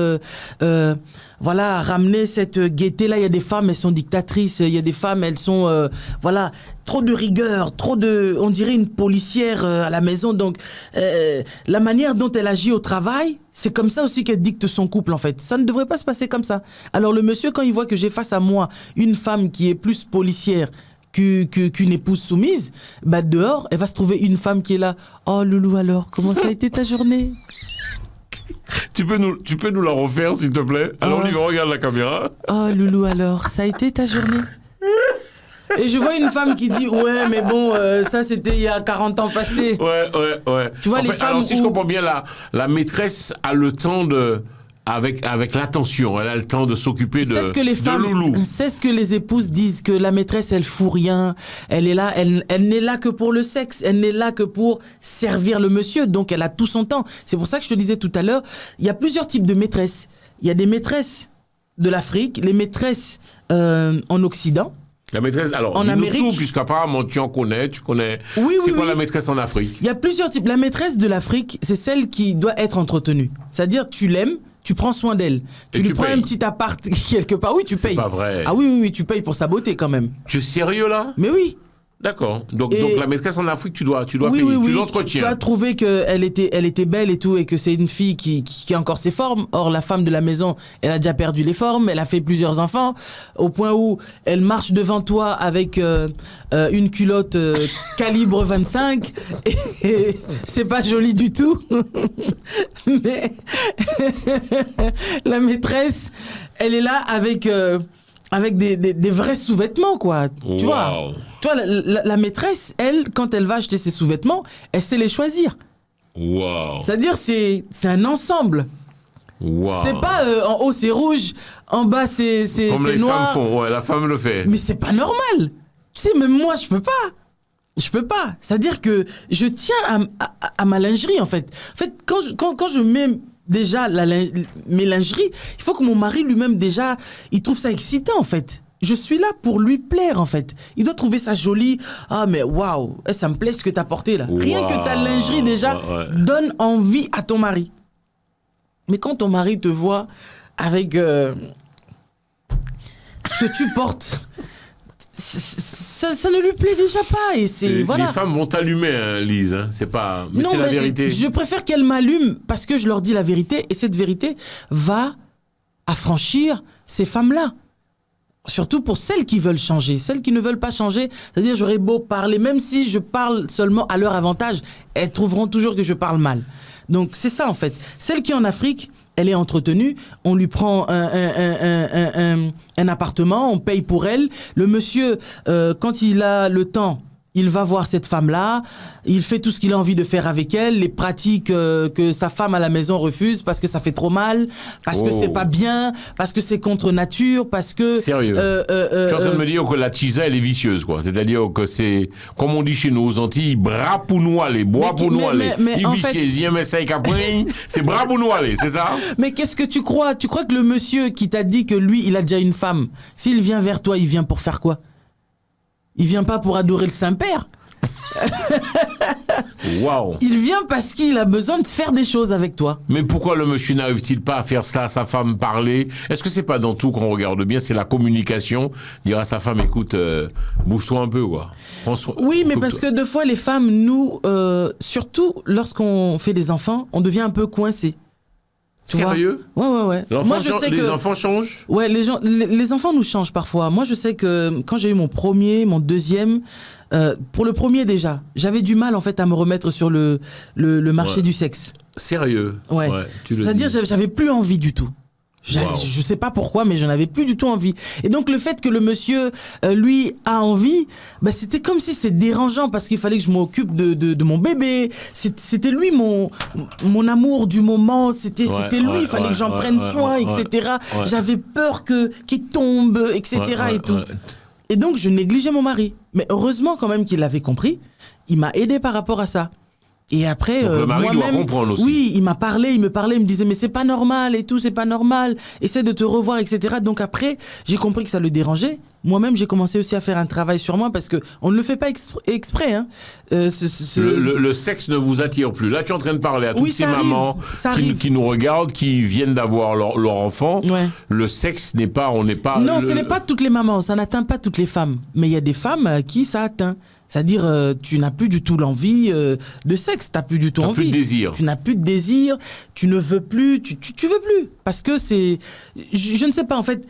C: ramener cette gaieté-là. Il y a des femmes, elles sont dictatrices. Il y a des femmes, elles sont trop de rigueur, on dirait une policière à la maison. Donc, la manière dont elle agit au travail, c'est comme ça aussi qu'elle dicte son couple, en fait. Ça ne devrait pas se passer comme ça. Alors, le monsieur, quand il voit que j'ai face à moi une femme qui est plus policière qu'une épouse soumise, dehors, elle va se trouver une femme qui est là. Oh, Loulou, alors, comment ça a été ta journée?
B: Tu peux nous la refaire, s'il te plaît? Alors, Olivier, regarde la caméra.
C: Oh, Loulou, alors, ça a été ta journée? Et je vois une femme qui dit, ouais, mais bon, ça, c'était il y a 40 ans passés.
B: Ouais.
C: Tu vois, les femmes
B: alors, si je comprends bien, la maîtresse a le temps de... Avec l'attention, elle a le temps de s'occuper de Loulou.
C: C'est ce que les épouses disent, que la maîtresse, elle fout rien. Elle est là, elle n'est là que pour le sexe. Elle n'est là que pour servir le monsieur. Donc, elle a tout son temps. C'est pour ça que je te disais tout à l'heure, il y a plusieurs types de maîtresses. Il y a des maîtresses de l'Afrique, les maîtresses en Occident.
B: La maîtresse, alors,
C: en Amérique,
B: puisqu'apparemment tu connais.
C: Oui,
B: c'est quoi la maîtresse en Afrique?
C: Il y a plusieurs types. La maîtresse de l'Afrique, c'est celle qui doit être entretenue. C'est-à-dire, tu l'aimes, tu prends soin d'elle. Tu
B: Et
C: lui
B: tu
C: prends
B: payes.
C: un petit appart quelque part. Oui, tu
B: C'est
C: payes.
B: pas vrai.
C: Ah oui, tu payes pour sa beauté quand même.
B: Tu es sérieux là?
C: Mais oui.
B: D'accord. Donc
C: Et-
B: la maîtresse en Afrique, tu dois
C: Oui,
B: payer.
C: oui,
B: Tu
C: oui. Tu
B: l'entretiens.
C: as trouvé qu'elle était belle et tout, et que c'est une fille qui a encore ses formes. Or, la femme de la maison, elle a déjà perdu les formes, elle a fait plusieurs enfants, au point où elle marche devant toi avec une culotte calibre 25, et c'est pas joli du tout. Mais la maîtresse, elle est là avec des vrais sous-vêtements, quoi. Tu vois?
B: Wow.
C: Tu vois, la maîtresse, elle, quand elle va acheter ses sous-vêtements, elle sait les choisir.
B: Wow.
C: C'est-à-dire, c'est un ensemble.
B: Wow.
C: C'est pas en haut c'est rouge, en bas c'est
B: Comme les
C: noir.
B: femmes font. Ouais, la femme le fait.
C: Mais c'est pas normal. Tu sais, même moi, je peux pas. Je peux pas. C'est-à-dire que je tiens à ma lingerie, en fait. En fait, quand je mets déjà mes lingeries, il faut que mon mari lui-même, déjà, il trouve ça excitant, en fait. Je suis là pour lui plaire, en fait. Il doit trouver ça joli. Ah, mais waouh, ça me plaît ce que t'as porté, là. Rien que ta lingerie, déjà,
B: Ouais.
C: donne envie à ton mari. Mais quand ton mari te voit avec ce que tu portes, ça ne lui plaît déjà pas. Et c'est, voilà.
B: Les femmes vont t'allumer, hein, Lise. Hein. C'est pas. Mais
C: Non,
B: c'est la vérité.
C: Je préfère qu'elles m'allument parce que je leur dis la vérité. Et cette vérité va affranchir ces femmes-là. Surtout pour celles qui veulent changer. Celles qui ne veulent pas changer, c'est-à-dire j'aurais beau parler, même si je parle seulement à leur avantage, elles trouveront toujours que je parle mal. Donc c'est ça en fait. Celle qui est en Afrique, elle est entretenue, on lui prend un appartement, on paye pour elle. Le monsieur, quand il a le temps, il va voir cette femme-là, il fait tout ce qu'il a envie de faire avec elle, les pratiques que sa femme à la maison refuse parce que ça fait trop mal, parce que c'est pas bien, parce que c'est contre nature, parce que...
B: Sérieux. Tu es en train de me dire que la tisa, elle est vicieuse, quoi. C'est-à-dire que c'est, comme on dit chez nous aux Antilles, bras pour nous aller, bois pour nous aller.
C: mais en fait-
B: C'est bras pour nous aller, c'est ça?
C: Mais qu'est-ce que tu crois? Tu crois que le monsieur qui t'a dit que lui, il a déjà une femme, s'il vient vers toi, il vient pour faire quoi? Il vient pas pour adorer le Saint-Père.
B: Waouh.
C: Il vient parce qu'il a besoin de faire des choses avec toi.
B: Mais pourquoi le monsieur n'arrive-t-il pas à faire cela à sa femme, parler? Est-ce que c'est pas dans tout qu'on regarde bien, c'est la communication, dire à sa femme, écoute, bouge-toi un peu, quoi.
C: Oui, mais parce que deux fois, les femmes, nous, surtout lorsqu'on fait des enfants, on devient un peu coincés. Tu vois?
B: Sérieux?
C: Ouais. Moi, je sais
B: les
C: que...
B: enfants changent?
C: Ouais, les enfants nous changent parfois. Moi, je sais que quand j'ai eu mon premier, mon deuxième, pour le premier déjà, j'avais du mal en fait à me remettre sur le marché du sexe.
B: Sérieux?
C: Ouais.
B: Tu le
C: C'est-à-dire,
B: dis.
C: j'avais plus envie du tout.
B: Wow.
C: Je sais pas pourquoi, mais j'en avais plus du tout envie. Et donc le fait que le monsieur, lui, a envie, bah, c'était comme si c'est dérangeant parce qu'il fallait que je m'occupe de mon bébé. C'était lui mon amour du moment. C'était lui. Il fallait que j'en prenne soin, etc.
B: ouais.
C: J'avais peur qu'il tombe, etc. et tout.
B: Ouais.
C: Et donc je négligeais mon mari. Mais heureusement quand même qu'il avait compris. Il m'a aidé par rapport à ça. Et après,
B: Donc le mari doit
C: moi-même,
B: comprendre aussi.
C: oui, il me parlait, il me disait mais c'est pas normal et tout, c'est pas normal, essaie de te revoir, etc. Donc après, j'ai compris que ça le dérangeait. Moi-même, j'ai commencé aussi à faire un travail sur moi parce que on ne le fait pas exprès. Hein.
B: Le sexe ne vous attire plus. Là, tu es en train de parler à toutes
C: Oui,
B: ces
C: ça arrive,
B: mamans
C: ça
B: qui
C: arrive.
B: nous regardent, qui viennent d'avoir leur enfant.
C: Ouais.
B: Le sexe n'est pas, on n'est pas.
C: Non, ce n'est pas toutes les mamans, ça n'atteint pas toutes les femmes. Mais il y a des femmes à qui ça atteint. C'est-à-dire, tu n'as plus du tout l'envie de sexe, tu n'as plus du tout
B: T'as
C: envie.
B: plus de désir.
C: Tu n'as plus de désir, tu ne veux plus, tu veux plus. Parce que c'est... Je ne sais pas, en fait,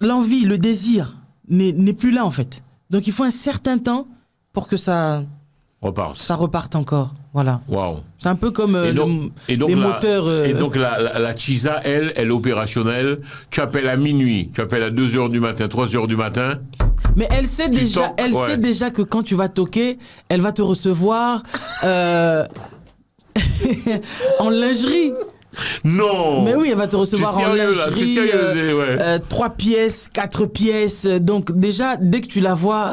C: l'envie, le désir n'est plus là, en fait. Donc il faut un certain temps pour que ça reparte encore. Voilà.
B: Waouh.
C: C'est un peu comme les moteurs...
B: Et donc la Chisa, elle est opérationnelle. Tu appelles à minuit, tu appelles à 2h du matin, 3h du matin.
C: Mais elle sait déjà que quand tu vas toquer, elle va te recevoir en lingerie.
B: Non.
C: Mais oui, elle va te recevoir en lingerie. 3 pièces, 4 pièces. Donc déjà, dès que tu la vois,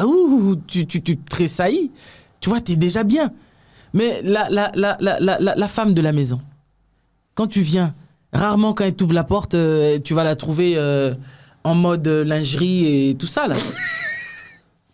C: tu tressaillis. Tu vois, t'es déjà bien. Mais la femme de la maison, quand tu viens, rarement quand elle t'ouvre la porte, tu vas la trouver en mode lingerie et tout ça là.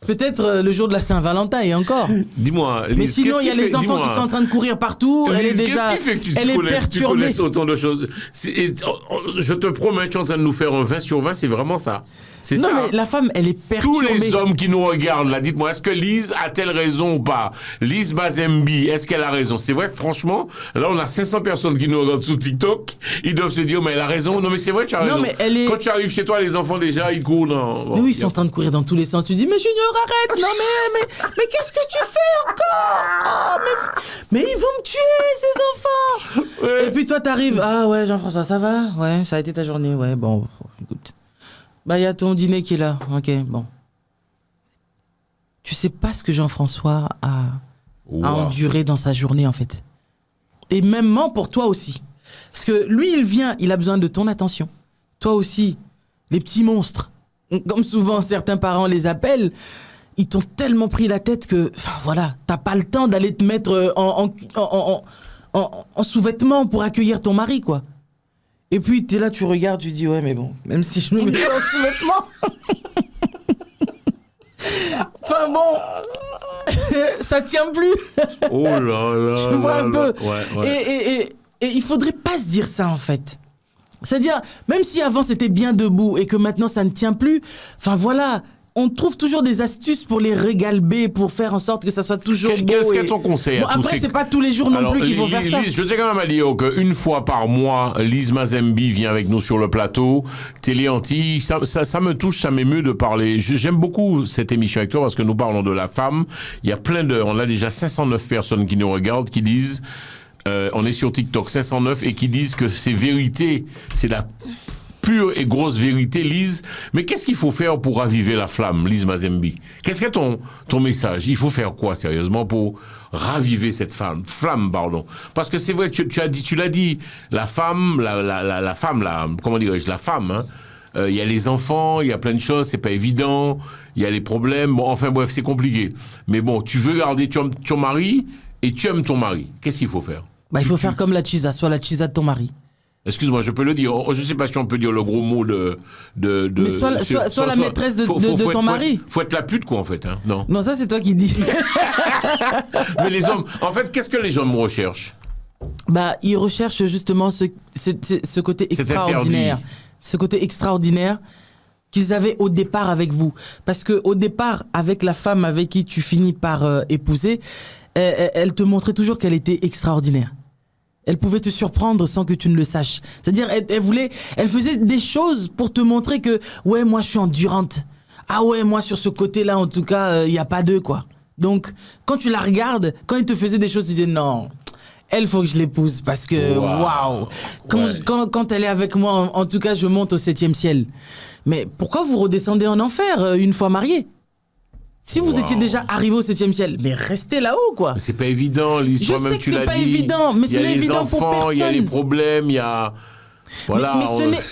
C: Peut-être le jour de la Saint-Valentin et encore.
B: Dis-moi, Lise,
C: Mais sinon, il y a les enfants qui sont en train de courir partout. Elle est
B: Lise,
C: déjà.
B: qu'est-ce qui fait que tu
C: elle est
B: connaisses
C: perturbée.
B: autant de choses? Je te promets, tu es en train de nous faire un 20 sur 20, c'est vraiment ça. C'est
C: Non,
B: ça.
C: mais la femme, elle est
B: Tous
C: perturbée.
B: les hommes qui nous regardent, là, dites-moi, est-ce que Lise a-t-elle raison ou pas? Lise Mazembi, est-ce qu'elle a raison? C'est vrai, franchement, là, on a 500 personnes qui nous regardent sur TikTok. Ils doivent se dire, mais elle a raison. Non, mais c'est vrai, tu as
C: Non,
B: raison.
C: mais elle est-
B: Quand tu arrives chez toi, les enfants, déjà, ils courent. Non. Bon,
C: Mais oui, ils sont en train de courir dans tous les sens. Tu dis, mais Junior, arrête. Non, mais qu'est-ce que tu fais encore? Mais ils vont me tuer, ces enfants.
B: Ouais.
C: Et puis toi, t'arrives. Ah ouais, Jean-François, ça va? Ouais, ça a été ta journée. Ouais, bon, écoute. Bah, il y a ton dîner qui est là. Ok, bon. Tu sais pas ce que Jean-François a
B: Wow.
C: enduré dans sa journée, en fait. Et même pour toi aussi. Parce que lui, il vient, il a besoin de ton attention. Toi aussi, les petits monstres, comme souvent certains parents les appellent, ils t'ont tellement pris la tête que, enfin, voilà, t'as pas le temps d'aller te mettre en sous-vêtements pour accueillir ton mari, quoi. Et puis, t'es là, tu regardes, tu dis, ouais, mais bon, même si je me mets en sous-vêtements. Enfin bon, ça tient plus.
B: Oh là là.
C: Tu vois
B: là
C: un
B: là.
C: peu.
B: Ouais.
C: Et il faudrait pas se dire ça, en fait. C'est-à-dire, même si avant c'était bien debout et que maintenant ça ne tient plus, enfin voilà, on trouve toujours des astuces pour les régalber, pour faire en sorte que ça soit toujours beau.
B: Qu'est-ce
C: et-
B: qu'est ton conseil
C: Bon,
B: à tous
C: après,
B: ces-
C: c'est pas tous les jours non
B: Alors,
C: plus qu'il faut faire ça.
B: Lise, je tiens quand même à dire qu'une fois par mois, Lise Mazembi vient avec nous sur le plateau. Télé Antilles, ça me touche, ça m'émeut de parler. J'aime beaucoup cette émission avec toi parce que nous parlons de la femme. Il y a on a déjà 509 personnes qui nous regardent, qui disent, on est sur TikTok, 509, et qui disent que c'est vérité, c'est la pure et grosse vérité, Lise. Mais qu'est-ce qu'il faut faire pour raviver la flamme, Lise Mazembi? Qu'est-ce que ton message? Il faut faire quoi, sérieusement, pour raviver cette flamme, pardon? Parce que c'est vrai que tu l'as dit, la femme, comment dirais-je, la femme, hein, il y a les enfants, il y a plein de choses, c'est pas évident, il y a les problèmes, bon, enfin bref, c'est compliqué. Mais bon, tu veux garder ton mari et tu aimes ton mari. Qu'est-ce qu'il faut faire?
C: Bah, il faut faire comme la chisa, soit la chisa de ton mari.
B: Excuse-moi, je peux le dire. Je ne sais pas si on peut dire le gros mot de
C: Mais sois la maîtresse de ton mari.
B: Faut être la pute, quoi, en fait. Hein, non.
C: Non, ça c'est toi qui dis.
B: Mais les hommes, en fait, qu'est-ce que les hommes recherchent?
C: Bah, ils recherchent justement ce côté
B: C'est
C: extraordinaire.
B: interdit.
C: Ce côté extraordinaire qu'ils avaient au départ avec vous. Parce que au départ, avec la femme avec qui tu finis par épouser, elle te montrait toujours qu'elle était extraordinaire. Elle pouvait te surprendre sans que tu ne le saches. C'est-à-dire, elle faisait des choses pour te montrer que, ouais, moi, je suis endurante. Ah ouais, moi, sur ce côté-là, en tout cas, il n'y a pas d'eux, quoi. Donc, quand tu la regardes, quand elle te faisait des choses, tu disais, non, elle, faut que je l'épouse parce que, waouh. Quand elle est avec moi, en tout cas, je monte au 7e ciel. Mais pourquoi vous redescendez en enfer une fois mariés? Si vous étiez déjà arrivé au 7e ciel, mais restez là-haut, quoi.
B: Mais c'est pas évident, l'histoire,
C: Je
B: même
C: sais que
B: tu
C: c'est
B: l'as
C: pas
B: dit.
C: évident, mais ce n'est évident pour
B: Il y a les enfants, il y a les
C: personne.
B: problèmes, il y a... Voilà.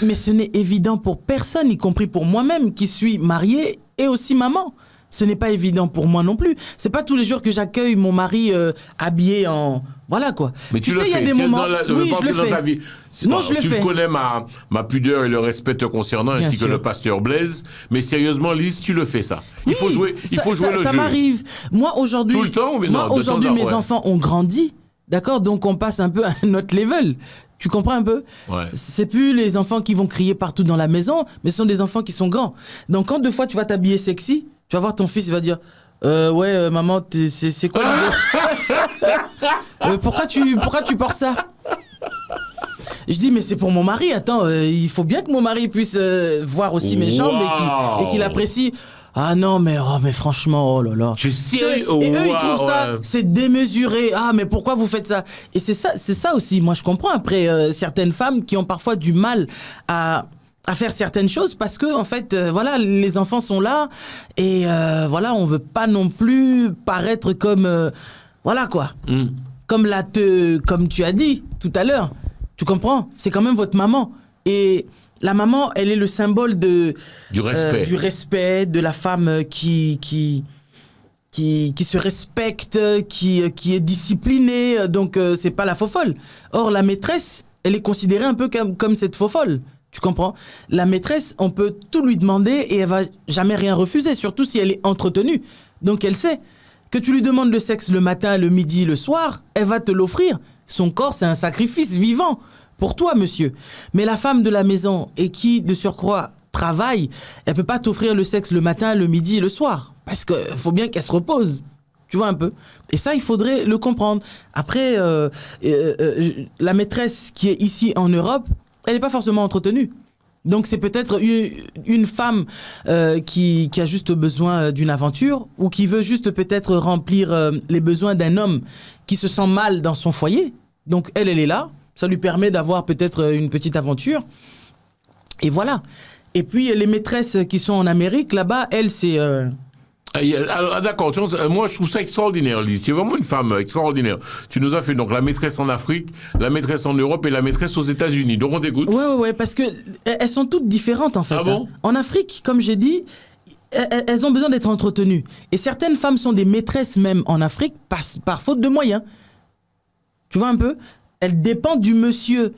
C: Mais ce n'est évident pour personne, y compris pour moi-même qui suis mariée et aussi maman. Ce n'est pas évident pour moi non plus. C'est pas tous les jours que j'accueille mon mari habillé en... Voilà quoi.
B: Mais tu le
C: sais, il y a
B: fais.
C: des moments...
B: Oui,
C: je le
B: dans ta
C: fais.
B: vie.
C: Non, je le
B: tu
C: fais.
B: connais ma pudeur et le respect te concernant,
C: Bien
B: ainsi que
C: sûr.
B: le pasteur Blaise. Mais sérieusement, Lise, tu le fais ça. Il faut
C: Oui,
B: jouer le
C: ça
B: jeu.
C: m'arrive. Moi aujourd'hui,
B: Tout le temps, mais non, de
C: aujourd'hui
B: temps en-
C: mes
B: ouais.
C: enfants ont grandi, d'accord. Donc on passe un peu à un autre level. Tu comprends un peu?
B: Ouais.
C: C'est plus les enfants qui vont crier partout dans la maison, mais ce sont des enfants qui sont grands. Donc quand deux fois tu vas t'habiller sexy, tu vas voir ton fils, il va dire maman, c'est quoi pourquoi tu portes ça? Je dis mais c'est pour mon mari. Attends, il faut bien que mon mari puisse voir aussi mes jambes et qu'il apprécie. Ah non mais franchement, oh là là.
B: Je suis sérieux.
C: Et eux ils trouvent ça
B: Ouais.
C: c'est démesuré. Ah mais pourquoi vous faites ça? Et c'est ça aussi. Moi je comprends après certaines femmes qui ont parfois du mal à faire certaines choses parce que en fait voilà, les enfants sont là et voilà, on veut pas non plus paraître comme voilà quoi. Comme tu as dit tout à l'heure. Tu comprends? C'est quand même votre maman. Et la maman, elle est le symbole du respect, de la femme qui se respecte, qui est disciplinée. Donc, c'est pas la faux-folle. Or, la maîtresse, elle est considérée un peu comme cette faux-folle. Tu comprends? La maîtresse, on peut tout lui demander et elle va jamais rien refuser, surtout si elle est entretenue. Donc elle sait que tu lui demandes le sexe le matin, le midi, le soir, elle va te l'offrir. Son corps, c'est un sacrifice vivant pour toi, monsieur. Mais la femme de la maison et qui, de surcroît, travaille, elle peut pas t'offrir le sexe le matin, le midi et le soir. Parce qu'il faut bien qu'elle se repose. Tu vois un peu? Et ça, il faudrait le comprendre. Après, la maîtresse qui est ici en Europe, elle n'est pas forcément entretenue. Donc c'est peut-être une femme qui a juste besoin d'une aventure ou qui veut juste peut-être remplir les besoins d'un homme qui se sent mal dans son foyer. Donc elle est là. Ça lui permet d'avoir peut-être une petite aventure. Et voilà. Et puis les maîtresses qui sont en Amérique, là-bas, elles, c'est...
B: D'accord, moi je trouve ça extraordinaire, Lise. Tu es vraiment une femme extraordinaire. Tu nous as fait donc la maîtresse en Afrique, la maîtresse en Europe et la maîtresse aux États-Unis. Donc on t'écoute.
C: Ouais, parce que elles sont toutes différentes en fait.
B: Ah bon?
C: En Afrique, comme j'ai dit, elles ont besoin d'être entretenues. Et certaines femmes sont des maîtresses même en Afrique par faute de moyens. Tu vois un peu? Elles dépendent du monsieur.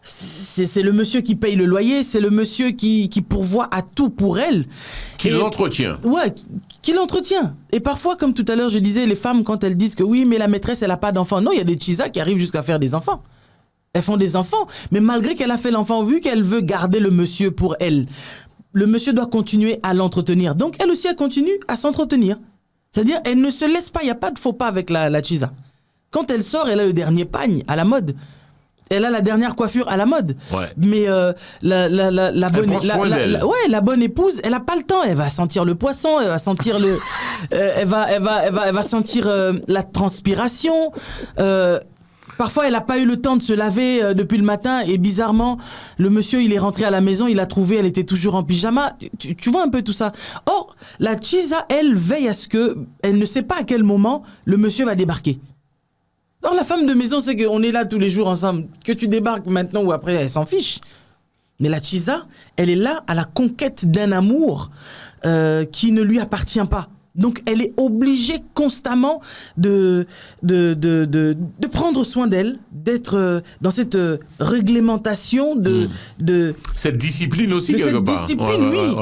C: C'est le monsieur qui paye le loyer, c'est le monsieur qui pourvoit à tout pour elle.
B: Qui l'entretient.
C: Ouais, qui l'entretient. Et parfois, comme tout à l'heure, je disais, les femmes, quand elles disent que oui, mais la maîtresse, elle n'a pas d'enfants. Non, il y a des chisas qui arrivent jusqu'à faire des enfants. Elles font des enfants. Mais malgré qu'elle a fait l'enfant, vu qu'elle veut garder le monsieur pour elle, le monsieur doit continuer à l'entretenir. Donc, elle aussi, elle continue à s'entretenir. C'est-à-dire, elle ne se laisse pas, il n'y a pas de faux pas avec la chisa. Quand elle sort, elle a le dernier pagne à la mode. Elle a la dernière coiffure à la mode. Ouais. Mais la bonne épouse, elle a pas le temps. Elle va sentir le poisson, elle va sentir elle va sentir la transpiration. Parfois, elle n'a pas eu le temps de se laver depuis le matin et bizarrement, le monsieur, il est rentré à la maison, il a trouvé, elle était toujours en pyjama. Tu vois un peu tout ça. Or, la chisa, elle veille à ce que, elle ne sait pas à quel moment le monsieur va débarquer. Alors la femme de maison, c'est qu'on est là tous les jours ensemble. Que tu débarques maintenant ou après, elle s'en fiche. Mais la chisa, elle est là à la conquête d'un amour qui ne lui appartient pas. Donc elle est obligée constamment de prendre soin d'elle, d'être dans cette réglementation de
B: cette discipline aussi quelque part.
C: Cette discipline, oui,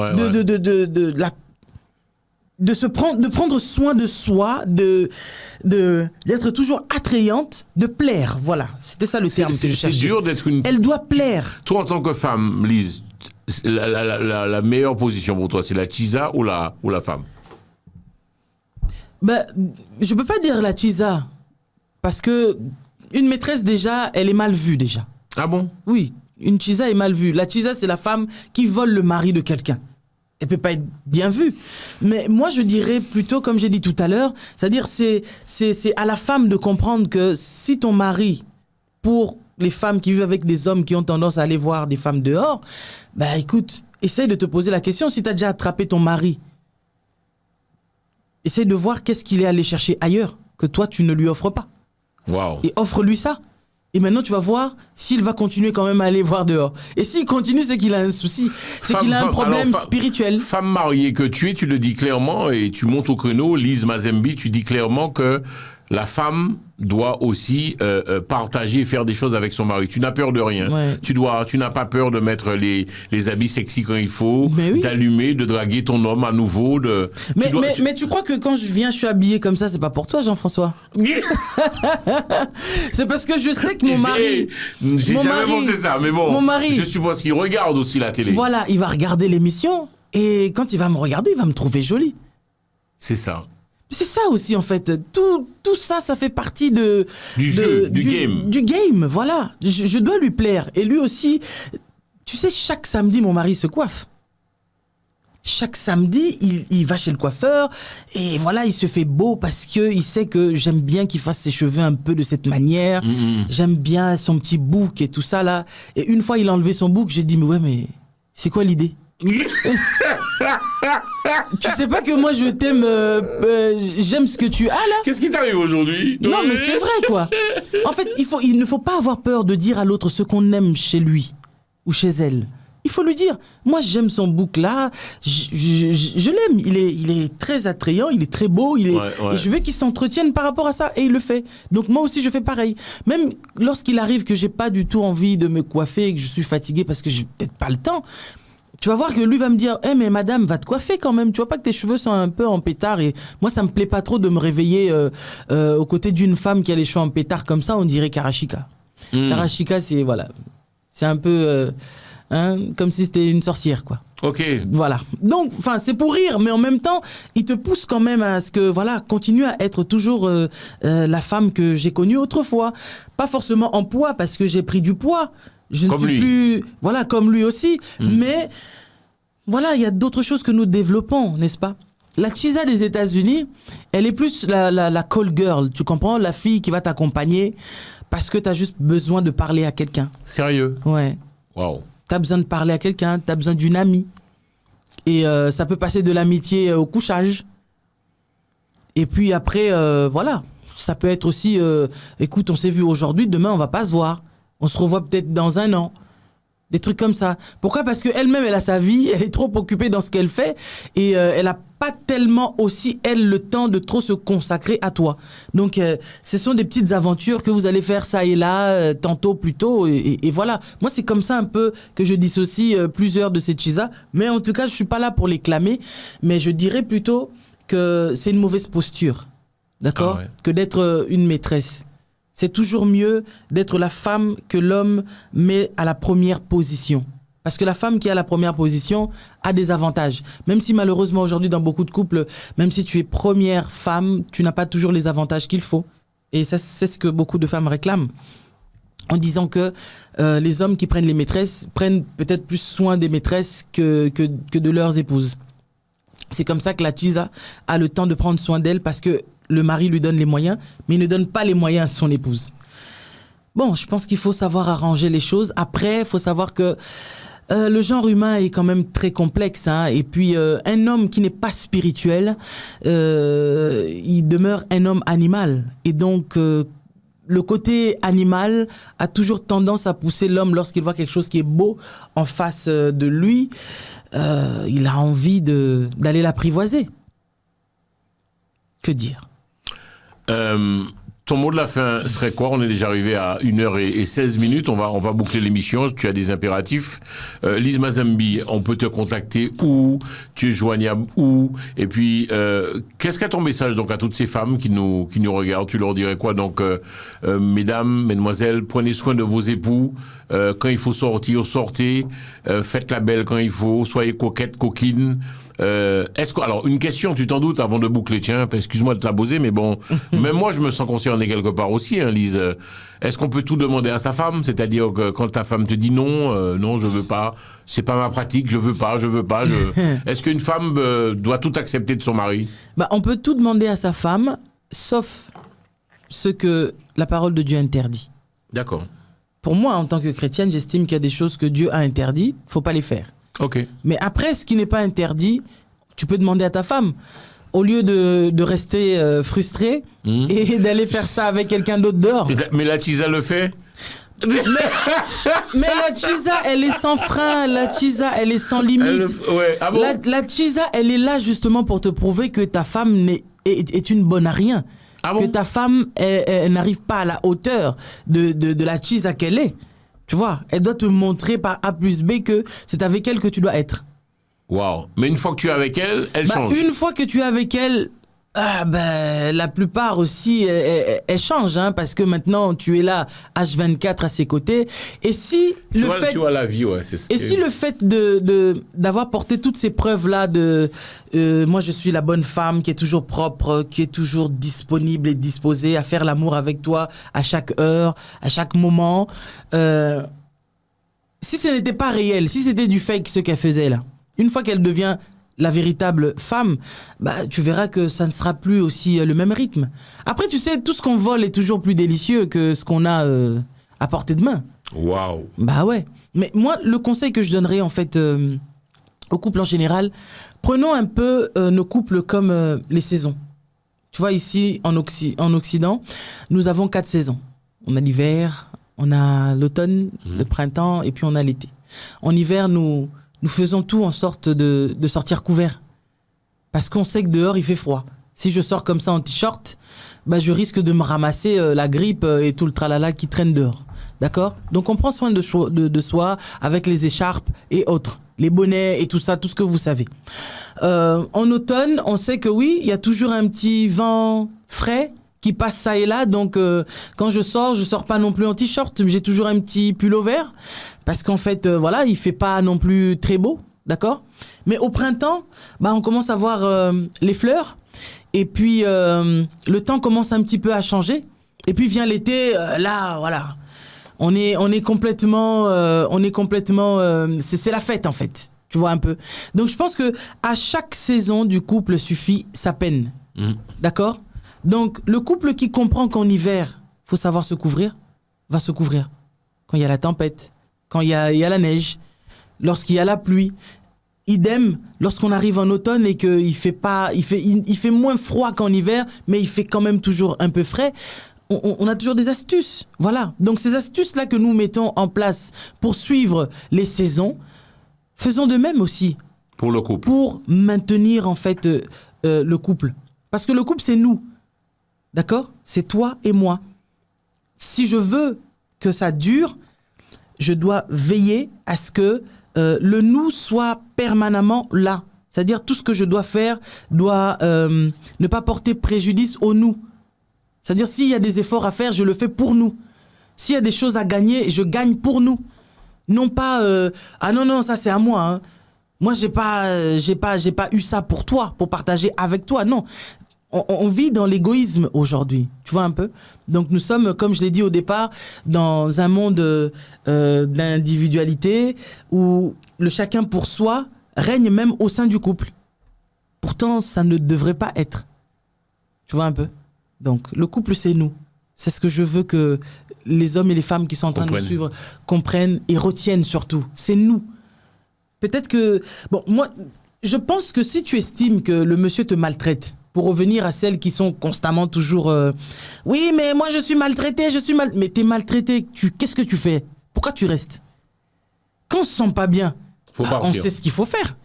C: de prendre soin de soi, d'être toujours attrayante, de plaire. Voilà, c'était ça le terme que je cherchais.
B: C'est dur d'être une...
C: Elle doit plaire.
B: Toi, en tant que femme, Lise, la meilleure position pour toi, c'est la chisa ou la femme?
C: Ben, je peux pas dire la chisa, parce que une maîtresse, déjà, elle est mal vue, déjà.
B: Ah bon?
C: Oui, une chisa est mal vue. La chisa, c'est la femme qui vole le mari de quelqu'un. Elle peut pas être bien vue. Mais moi, je dirais plutôt, comme j'ai dit tout à l'heure, c'est-à-dire c'est à la femme de comprendre que si ton mari, pour les femmes qui vivent avec des hommes qui ont tendance à aller voir des femmes dehors, bah écoute, essaye de te poser la question, si tu as déjà attrapé ton mari, essaye de voir qu'est-ce qu'il est allé chercher ailleurs, que toi, tu ne lui offres pas.
B: Wow.
C: Et offre-lui ça. Et maintenant, tu vas voir s'il va continuer quand même à aller voir dehors. Et s'il continue, c'est qu'il a un souci. C'est qu'il a un problème spirituel.
B: Femme mariée que tu es, tu le dis clairement et tu montes au créneau, Lise Mazembi, tu dis clairement que la femme doit aussi partager et faire des choses avec son mari. Tu n'as peur de rien. Ouais. Tu n'as pas peur de mettre les habits sexy quand il faut, oui, d'allumer, de draguer ton homme à nouveau.
C: Mais tu crois que quand je viens, je suis habillé comme ça, c'est pas pour toi, Jean-François? C'est parce que je sais que mon mari...
B: J'ai jamais pensé ça, mais bon,
C: mon mari,
B: je suppose qu'il regarde aussi la télé.
C: Voilà, il va regarder l'émission et quand il va me regarder, il va me trouver jolie.
B: C'est ça.
C: C'est ça aussi, en fait. Tout ça, ça fait partie du
B: game.
C: Du game, voilà. Je dois lui plaire. Et lui aussi, tu sais, chaque samedi, mon mari se coiffe. Chaque samedi, il va chez le coiffeur et voilà, il se fait beau parce qu'il sait que j'aime bien qu'il fasse ses cheveux un peu de cette manière. J'aime bien son petit bouc et tout ça, là. Et une fois, il a enlevé son bouc, j'ai dit, mais c'est quoi l'idée? Tu sais pas que moi je t'aime, j'aime ce que tu as là.
B: Qu'est-ce qui t'arrive aujourd'hui?
C: Non mais c'est vrai quoi. En fait il ne faut pas avoir peur de dire à l'autre ce qu'on aime chez lui ou chez elle. Il faut lui dire, moi j'aime son bouc là, je l'aime, il est très attrayant, il est très beau, et je veux qu'il s'entretienne par rapport à ça, et il le fait. Donc moi aussi je fais pareil. Même lorsqu'il arrive que j'ai pas du tout envie de me coiffer, et que je suis fatigué parce que j'ai peut-être pas le temps, tu vas voir que lui va me dire, mais madame, va te coiffer quand même, tu vois pas que tes cheveux sont un peu en pétard, et moi ça me plaît pas trop de me réveiller aux côtés d'une femme qui a les cheveux en pétard comme ça, on dirait Karashika. Karashika c'est un peu... comme si c'était une sorcière, quoi.
B: Ok.
C: Voilà. Donc, c'est pour rire, mais en même temps, il te pousse quand même à ce que, continue à être toujours la femme que j'ai connue autrefois. Pas forcément en poids, parce que j'ai pris du poids. Je ne suis plus, comme lui aussi. Mais, il y a d'autres choses que nous développons, n'est-ce pas? La Chisa des États-Unis, elle est plus la call girl, tu comprends? La fille qui va t'accompagner parce que tu as juste besoin de parler à quelqu'un.
B: Sérieux?
C: Ouais.
B: Waouh.
C: Tu as besoin de parler à quelqu'un, tu as besoin d'une amie. Et ça peut passer de l'amitié au couchage. Et puis après, ça peut être aussi, écoute, on s'est vu aujourd'hui, demain on va pas se voir. On se revoit peut-être dans 1 an. Des trucs comme ça. Pourquoi? Parce qu'elle-même, elle a sa vie, elle est trop occupée dans ce qu'elle fait et elle n'a pas tellement aussi, elle, le temps de trop se consacrer à toi. Donc, ce sont des petites aventures que vous allez faire ça et là, tantôt, plus tôt, et voilà. Moi, c'est comme ça un peu que je dissocie plusieurs de ces chisas, mais en tout cas, je ne suis pas là pour les clamer, mais je dirais plutôt que c'est une mauvaise posture, d'accord? Que d'être une maîtresse. C'est toujours mieux d'être la femme que l'homme met à la première position. Parce que la femme qui est à la première position a des avantages. Même si malheureusement aujourd'hui dans beaucoup de couples, même si tu es première femme, tu n'as pas toujours les avantages qu'il faut. Et ça, c'est ce que beaucoup de femmes réclament. En disant que les hommes qui prennent les maîtresses prennent peut-être plus soin des maîtresses que de leurs épouses. C'est comme ça que la Chisa a le temps de prendre soin d'elle parce que le mari lui donne les moyens, mais il ne donne pas les moyens à son épouse. Bon, je pense qu'il faut savoir arranger les choses. Après, il faut savoir que le genre humain est quand même très complexe. Et puis, un homme qui n'est pas spirituel, il demeure un homme animal. Et donc, le côté animal a toujours tendance à pousser l'homme lorsqu'il voit quelque chose qui est beau en face de lui. Il a envie d'aller l'apprivoiser. Que dire?
B: Ton mot de la fin serait quoi? On est déjà arrivé à 1h16. On va boucler l'émission. Tu as des impératifs. Lise Mazambi, on peut te contacter où? Tu es joignable où? Et puis, qu'est-ce qu'est ton message donc à toutes ces femmes qui nous regardent? Tu leur dirais quoi? Donc, mesdames, mesdemoiselles, prenez soin de vos époux. Quand il faut sortir, sortez. Faites la belle quand il faut. Soyez coquette, coquine. Alors, une question, tu t'en doutes, avant de boucler, tiens, excuse-moi de t'aboser, mais bon, même moi, je me sens concerné quelque part aussi, Lise. Est-ce qu'on peut tout demander à sa femme? C'est-à-dire que quand ta femme te dit non, non, je veux pas, c'est pas ma pratique, je veux pas. Est-ce qu'une femme doit tout accepter de son mari?
C: On peut tout demander à sa femme, sauf ce que la parole de Dieu interdit.
B: D'accord.
C: Pour moi, en tant que chrétienne, j'estime qu'il y a des choses que Dieu a interdites, faut pas les faire.
B: Ok.
C: Mais après, ce qui n'est pas interdit, tu peux demander à ta femme. Au lieu de rester frustré et d'aller faire ça avec quelqu'un d'autre dehors.
B: Mais la Chisa le fait?
C: Mais la Chisa, elle est sans frein. La Chisa, elle est sans limite.
B: Ah bon?
C: La Chisa, elle est là justement pour te prouver que ta femme est une bonne à rien.
B: Ah bon?
C: Que ta femme, elle n'arrive pas à la hauteur de la Chisa qu'elle est. Tu vois, elle doit te montrer par A plus B que c'est avec elle que tu dois être.
B: Waouh. Mais une fois que tu es avec elle, elle change.
C: Une fois que tu es avec elle, la plupart aussi, elle change, parce que maintenant, tu es là, H24 à ses côtés. Et si
B: tu vois la vie, ouais, c'est ça.
C: Et si le fait d'avoir porté toutes ces preuves-là moi, je suis la bonne femme qui est toujours propre, qui est toujours disponible et disposée à faire l'amour avec toi à chaque heure, à chaque moment. Si ce n'était pas réel, si c'était du fake ce qu'elle faisait là, une fois qu'elle devient la véritable femme, tu verras que ça ne sera plus aussi le même rythme. Après, tu sais, tout ce qu'on vole est toujours plus délicieux que ce qu'on a à portée de main.
B: Waouh.
C: Ouais. Mais moi, le conseil que je donnerais en fait aux couples en général, prenons un peu nos couples comme les saisons. Tu vois, ici en Occident, nous avons 4 saisons. On a l'hiver, on a l'automne, le printemps et puis on a l'été. En hiver, nous faisons tout en sorte de sortir couverts. Parce qu'on sait que dehors, il fait froid. Si je sors comme ça en t-shirt, bah, je risque de me ramasser la grippe et tout le tralala qui traîne dehors. D'accord ? Donc on prend soin de soi avec les écharpes et autres. Les bonnets et tout ça, tout ce que vous savez. En automne, on sait que oui, il y a toujours un petit vent frais qui passe ça et là. Donc quand je sors pas non plus en t-shirt. J'ai toujours un petit pull vert. Parce qu'en fait, voilà, il fait pas non plus très beau. D'accord ? Mais au printemps, bah, on commence à voir les fleurs. Et puis, le temps commence un petit peu à changer. Et puis vient l'été, là, voilà. On est complètement, c'est la fête en fait. Tu vois un peu. Donc je pense que à chaque saison du couple suffit sa peine. D'accord ? Donc le couple qui comprend qu'en hiver, faut savoir se couvrir, va se couvrir. Quand il y a la tempête, quand il y a la neige, lorsqu'il y a la pluie. Idem, lorsqu'on arrive en automne et qu'il fait moins froid qu'en hiver, mais il fait quand même toujours un peu frais. On a toujours des astuces. Voilà. Donc, ces astuces-là que nous mettons en place pour suivre les saisons, faisons de même aussi.
B: Pour le couple.
C: Pour maintenir, en fait, le couple. Parce que le couple, c'est nous. D'accord ? C'est toi et moi. Si je veux que ça dure, je dois veiller à ce que le nous soit permanemment là. C'est-à-dire, tout ce que je dois faire doit ne pas porter préjudice au nous. C'est-à-dire, s'il y a des efforts à faire, je le fais pour nous. S'il y a des choses à gagner, je gagne pour nous. Non pas, ah non, ça c'est à moi. Hein. Moi, j'ai pas eu ça pour toi, pour partager avec toi. Non. On vit dans l'égoïsme aujourd'hui. Tu vois un peu ? Donc, nous sommes, comme je l'ai dit au départ, dans un monde d'individualité où le chacun pour soi règne même au sein du couple. Pourtant, ça ne devrait pas être. Tu vois un peu ? Donc, le couple, c'est nous. C'est ce que je veux que les hommes et les femmes qui sont en train de nous suivre comprennent et retiennent surtout. C'est nous. Peut-être que... Bon, moi, je pense que si tu estimes que le monsieur te maltraite, pour revenir à celles qui sont constamment toujours... oui, mais moi, je suis maltraité, Mais t'es maltraité. Qu'est-ce que tu fais ? Pourquoi tu restes ? Quand on se sent pas bien, on sait ce qu'il faut faire.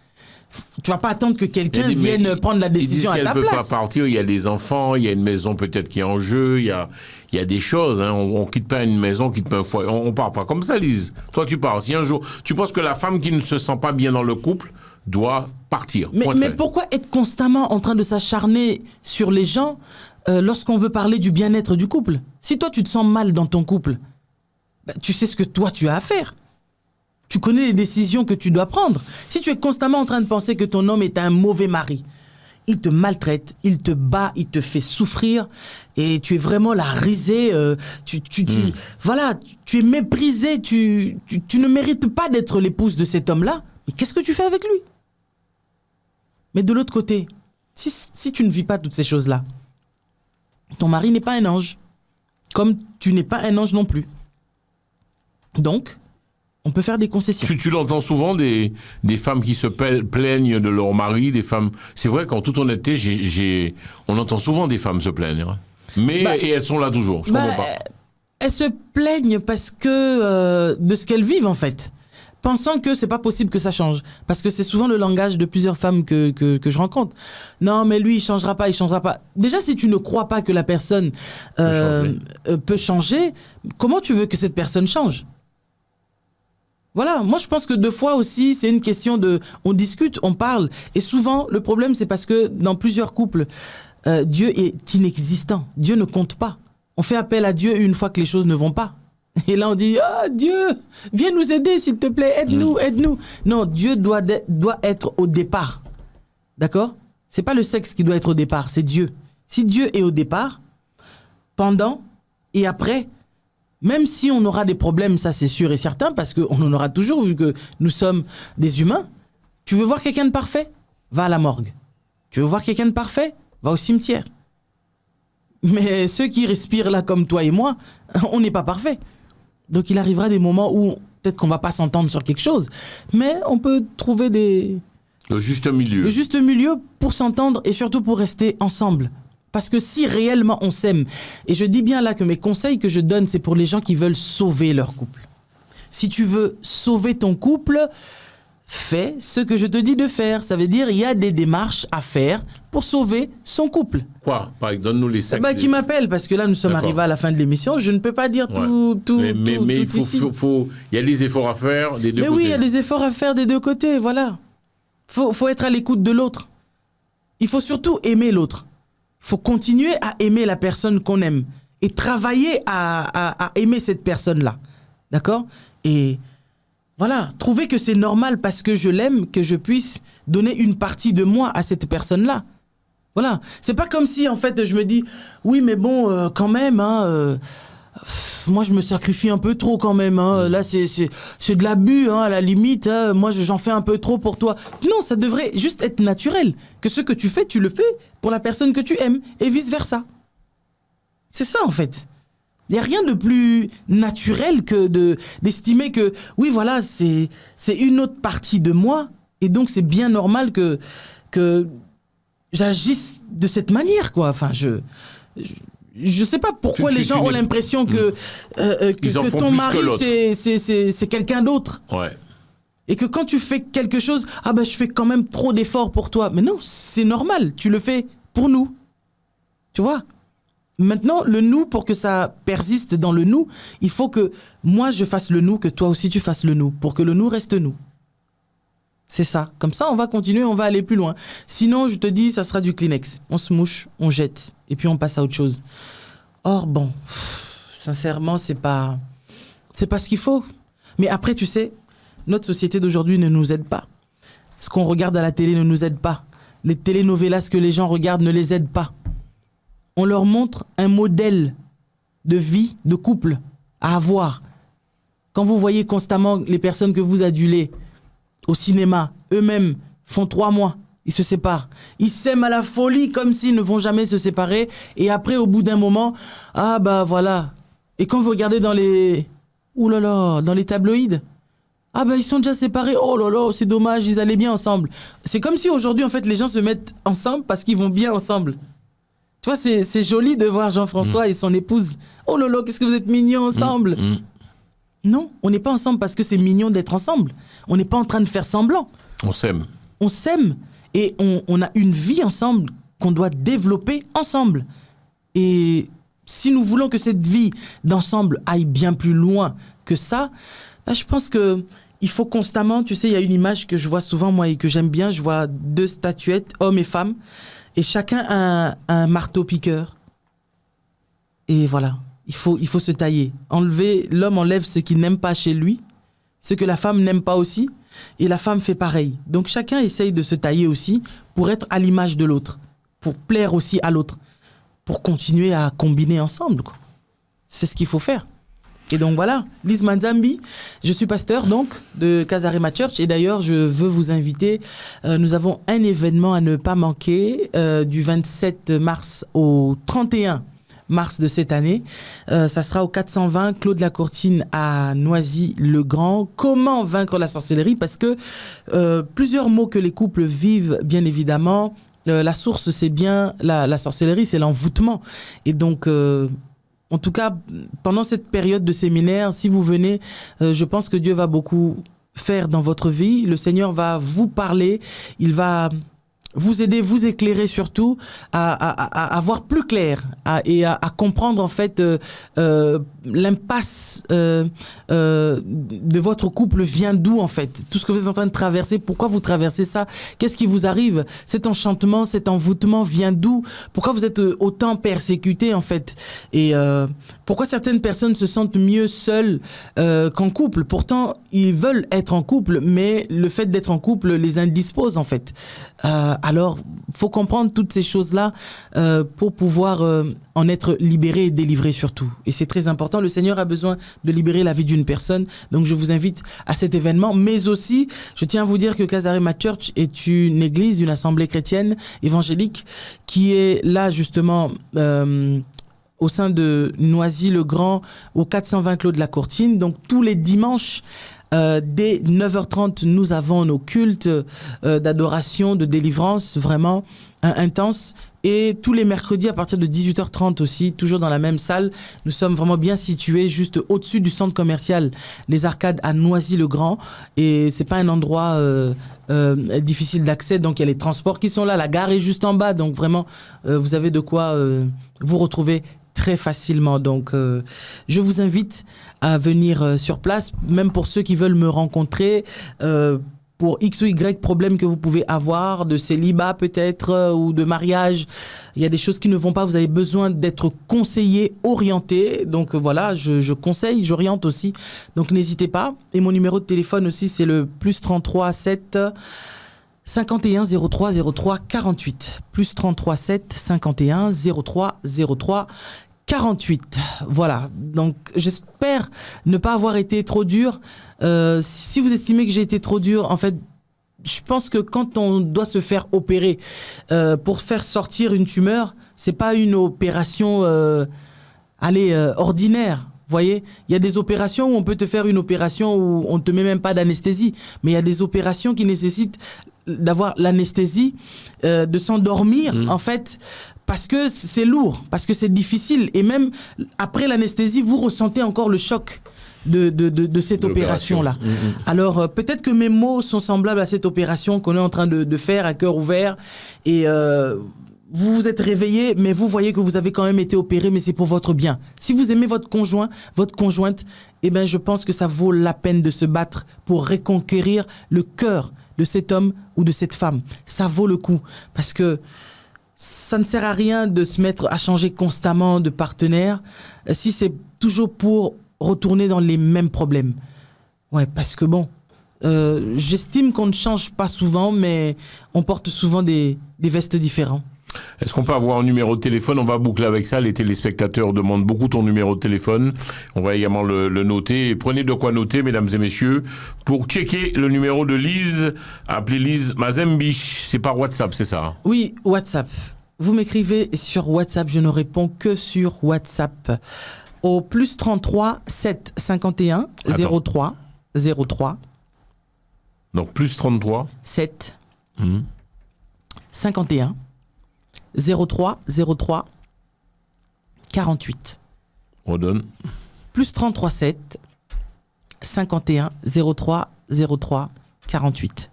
C: Tu vas pas attendre que quelqu'un vienne prendre la décision à ta place. Elle peut pas
B: partir, il y a des enfants, il y a une maison peut-être qui est en jeu, il y a des choses. Hein. On quitte pas une maison, on quitte pas un foyer. On part pas comme ça, Lise. Toi, tu pars. Si un jour, tu penses que la femme qui ne se sent pas bien dans le couple doit partir.
C: Mais pourquoi être constamment en train de s'acharner sur les gens lorsqu'on veut parler du bien-être du couple ? Si toi, tu te sens mal dans ton couple, bah, tu sais ce que toi, tu as à faire. Tu connais les décisions que tu dois prendre. Si tu es constamment en train de penser que ton homme est un mauvais mari, il te maltraite, il te bat, il te fait souffrir, et tu es vraiment la risée, voilà, tu es méprisé, tu ne mérites pas d'être l'épouse de cet homme-là. Mais qu'est-ce que tu fais avec lui ? Mais de l'autre côté, si tu ne vis pas toutes ces choses-là, ton mari n'est pas un ange, comme tu n'es pas un ange non plus. Donc, on peut faire des concessions.
B: Tu l'entends souvent, des femmes qui se plaignent de leur mari, des femmes... C'est vrai qu'en toute honnêteté, on entend souvent des femmes se plaindre. Mais et elles sont là toujours, je comprends pas.
C: Elles se plaignent parce que de ce qu'elles vivent en fait. Pensant que c'est pas possible que ça change. Parce que c'est souvent le langage de plusieurs femmes que je rencontre. Non, mais lui, il changera pas. Déjà, si tu ne crois pas que la personne peut changer, comment tu veux que cette personne change ? Voilà, moi je pense que 2 fois aussi, c'est une question de... On discute, on parle. Et souvent, le problème, c'est parce que dans plusieurs couples, Dieu est inexistant. Dieu ne compte pas. On fait appel à Dieu une fois que les choses ne vont pas. Et là, on dit, Dieu, viens nous aider, s'il te plaît, aide-nous. Non, Dieu doit être au départ. D'accord ? C'est pas le sexe qui doit être au départ, c'est Dieu. Si Dieu est au départ, pendant et après... Même si on aura des problèmes, ça c'est sûr et certain, parce qu'on en aura toujours, vu que nous sommes des humains. Tu veux voir quelqu'un de parfait ? Va à la morgue. Tu veux voir quelqu'un de parfait ? Va au cimetière. Mais ceux qui respirent là comme toi et moi, on n'est pas parfait. Donc il arrivera des moments où peut-être qu'on ne va pas s'entendre sur quelque chose, mais on peut trouver
B: le juste milieu.
C: Le juste milieu pour s'entendre et surtout pour rester ensemble. Parce que si réellement on s'aime, et je dis bien là que mes conseils que je donne, c'est pour les gens qui veulent sauver leur couple. Si tu veux sauver ton couple, fais ce que je te dis de faire. Ça veut dire il y a des démarches à faire pour sauver son couple.
B: Quoi? Donne-nous les 5.
C: Qui m'appelle, parce que là, nous sommes arrivés à la fin de l'émission. Je ne peux pas dire tout
B: mais
C: ici.
B: Il y a des efforts à faire des deux côtés.
C: Mais oui, il y a des efforts à faire des deux côtés, voilà. Faut être à l'écoute de l'autre. Il faut surtout aimer l'autre. Il faut continuer à aimer la personne qu'on aime et travailler à aimer cette personne-là. D'accord? Et voilà, trouver que c'est normal parce que je l'aime, que je puisse donner une partie de moi à cette personne-là. Voilà. C'est pas comme si, en fait, je me dis, oui, mais bon, quand même, moi, je me sacrifie un peu trop quand même. Là, c'est de l'abus, à la limite. Moi, j'en fais un peu trop pour toi. Non, ça devrait juste être naturel. Que ce que tu fais, tu le fais pour la personne que tu aimes et vice-versa. C'est ça, en fait. Il n'y a rien de plus naturel que d'estimer que, oui, voilà, c'est une autre partie de moi. Et donc, c'est bien normal que j'agisse de cette manière, quoi. Enfin, je sais pas pourquoi les gens ont l'impression que ton mari, c'est quelqu'un d'autre.
B: Ouais.
C: Et que quand tu fais quelque chose, je fais quand même trop d'efforts pour toi. Mais non, c'est normal, tu le fais pour nous. Tu vois ? Maintenant, le nous, pour que ça persiste dans le nous, il faut que moi je fasse le nous, que toi aussi tu fasses le nous, pour que le nous reste nous. C'est ça. Comme ça, on va continuer, on va aller plus loin. Sinon, je te dis, ça sera du Kleenex. On se mouche, on jette, et puis on passe à autre chose. Or, bon, sincèrement, c'est pas ce qu'il faut. Mais après, tu sais, notre société d'aujourd'hui ne nous aide pas. Ce qu'on regarde à la télé ne nous aide pas. Les telenovelas que les gens regardent ne les aident pas. On leur montre un modèle de vie, de couple à avoir. Quand vous voyez constamment les personnes que vous adulez au cinéma, eux-mêmes font 3 mois, ils se séparent. Ils s'aiment à la folie comme s'ils ne vont jamais se séparer. Et après, au bout d'un moment, voilà. Et quand vous regardez dans les tabloïds, ils sont déjà séparés. Oh là là, c'est dommage, ils allaient bien ensemble. C'est comme si aujourd'hui, en fait, les gens se mettent ensemble parce qu'ils vont bien ensemble. Tu vois, c'est joli de voir Jean-François et son épouse. Oh là là, qu'est-ce que vous êtes mignons ensemble. Non, on n'est pas ensemble parce que c'est mignon d'être ensemble. On n'est pas en train de faire semblant.
B: On s'aime.
C: On s'aime et on a une vie ensemble qu'on doit développer ensemble. Et si nous voulons que cette vie d'ensemble aille bien plus loin que ça, je pense qu'il faut constamment, tu sais, il y a une image que je vois souvent moi et que j'aime bien, je vois 2 statuettes, hommes et femmes, et chacun a un marteau-piqueur. Et voilà, il faut se tailler. L'homme enlève ce qu'il n'aime pas chez lui, ce que la femme n'aime pas aussi, et la femme fait pareil. Donc chacun essaye de se tailler aussi pour être à l'image de l'autre, pour plaire aussi à l'autre, pour continuer à combiner ensemble, quoi. C'est ce qu'il faut faire. Et donc voilà, Lise Manzambi, je suis pasteur donc de Casarema Church et d'ailleurs je veux vous inviter, nous avons un événement à ne pas manquer du 27 mars au 31 mars de cette année. Ça sera au 420 Clos de la Courtine à Noisy-le-Grand. Comment vaincre la sorcellerie? Parce que plusieurs mots que les couples vivent, bien évidemment, la source c'est bien la sorcellerie, c'est l'envoûtement. Et donc... en tout cas, pendant cette période de séminaire, si vous venez, je pense que Dieu va beaucoup faire dans votre vie. Le Seigneur va vous parler, il va vous aider, vous éclairer surtout à voir plus clair et à comprendre en fait l'impasse de votre couple vient d'où en fait. Tout ce que vous êtes en train de traverser, pourquoi vous traversez ça? Qu'est-ce qui vous arrive? Cet enchantement, cet envoûtement vient d'où? Pourquoi vous êtes autant persécutés en fait? Et pourquoi certaines personnes se sentent mieux seules qu'en couple? Pourtant, ils veulent être en couple, mais le fait d'être en couple les indispose en fait. Alors, faut comprendre toutes ces choses-là pour pouvoir en être libéré et délivré surtout. Et c'est très important. Le Seigneur a besoin de libérer la vie d'une personne. Donc, je vous invite à cet événement. Mais aussi, je tiens à vous dire que Casarema Church est une église, une assemblée chrétienne évangélique qui est là justement au sein de Noisy-le-Grand au 420 Clos de la Courtine. Donc, tous les dimanches, dès 9h30, nous avons nos cultes d'adoration, de délivrance, vraiment. intense. Et tous les mercredis à partir de 18h30 aussi, toujours dans la même salle. Nous sommes vraiment bien situés, juste au-dessus du centre commercial Les Arcades à Noisy-le-Grand. Et c'est pas un endroit difficile d'accès, donc il y a les transports qui sont là. La gare est juste en bas, donc vraiment, vous avez de quoi vous retrouver très facilement. Donc, je vous invite à venir sur place, même pour ceux qui veulent me rencontrer, pour X ou Y problème que vous pouvez avoir, de célibat peut-être, ou de mariage. Il y a des choses qui ne vont pas, vous avez besoin d'être conseillé, orienté. Donc voilà, je conseille, j'oriente aussi. Donc n'hésitez pas. Et mon numéro de téléphone aussi, c'est le +33 7 51 03 03 48. +33 7 51 03 03 48. Voilà. Donc j'espère ne pas avoir été trop dur. Si vous estimez que j'ai été trop dur, en fait, je pense que quand on doit se faire opérer pour faire sortir une tumeur, c'est pas une opération ordinaire. Vous voyez, il y a des opérations où on peut te faire une opération où on ne te met même pas d'anesthésie, mais il y a des opérations qui nécessitent d'avoir l'anesthésie, de s'endormir en fait, parce que c'est lourd, parce que c'est difficile, et même après l'anesthésie, vous ressentez encore le choc de cette opération-là. Alors, peut-être que mes mots sont semblables à cette opération qu'on est en train de faire à cœur ouvert, et vous vous êtes réveillé, mais vous voyez que vous avez quand même été opéré, mais c'est pour votre bien. Si vous aimez votre conjoint, votre conjointe, eh ben, je pense que ça vaut la peine de se battre pour reconquérir le cœur de cet homme ou de cette femme. Ça vaut le coup, parce que ça ne sert à rien de se mettre à changer constamment de partenaire si c'est toujours pour retourner dans les mêmes problèmes. Ouais, parce que bon, j'estime qu'on ne change pas souvent, mais on porte souvent des vestes différents.
B: Est-ce qu'on peut avoir un numéro de téléphone? On va boucler avec ça. Les téléspectateurs demandent beaucoup ton numéro de téléphone. On va également le noter. Et prenez de quoi noter, mesdames et messieurs, pour checker le numéro de Lise. Appelez Lise Mazembi. C'est par WhatsApp, c'est ça?
C: Oui, WhatsApp. Vous m'écrivez sur WhatsApp. Je ne réponds que sur WhatsApp. Au +33 7 51 03 03.
B: Donc +33
C: 7 51 03 03 48.
B: On donne
C: +33 7 51 03 03 48.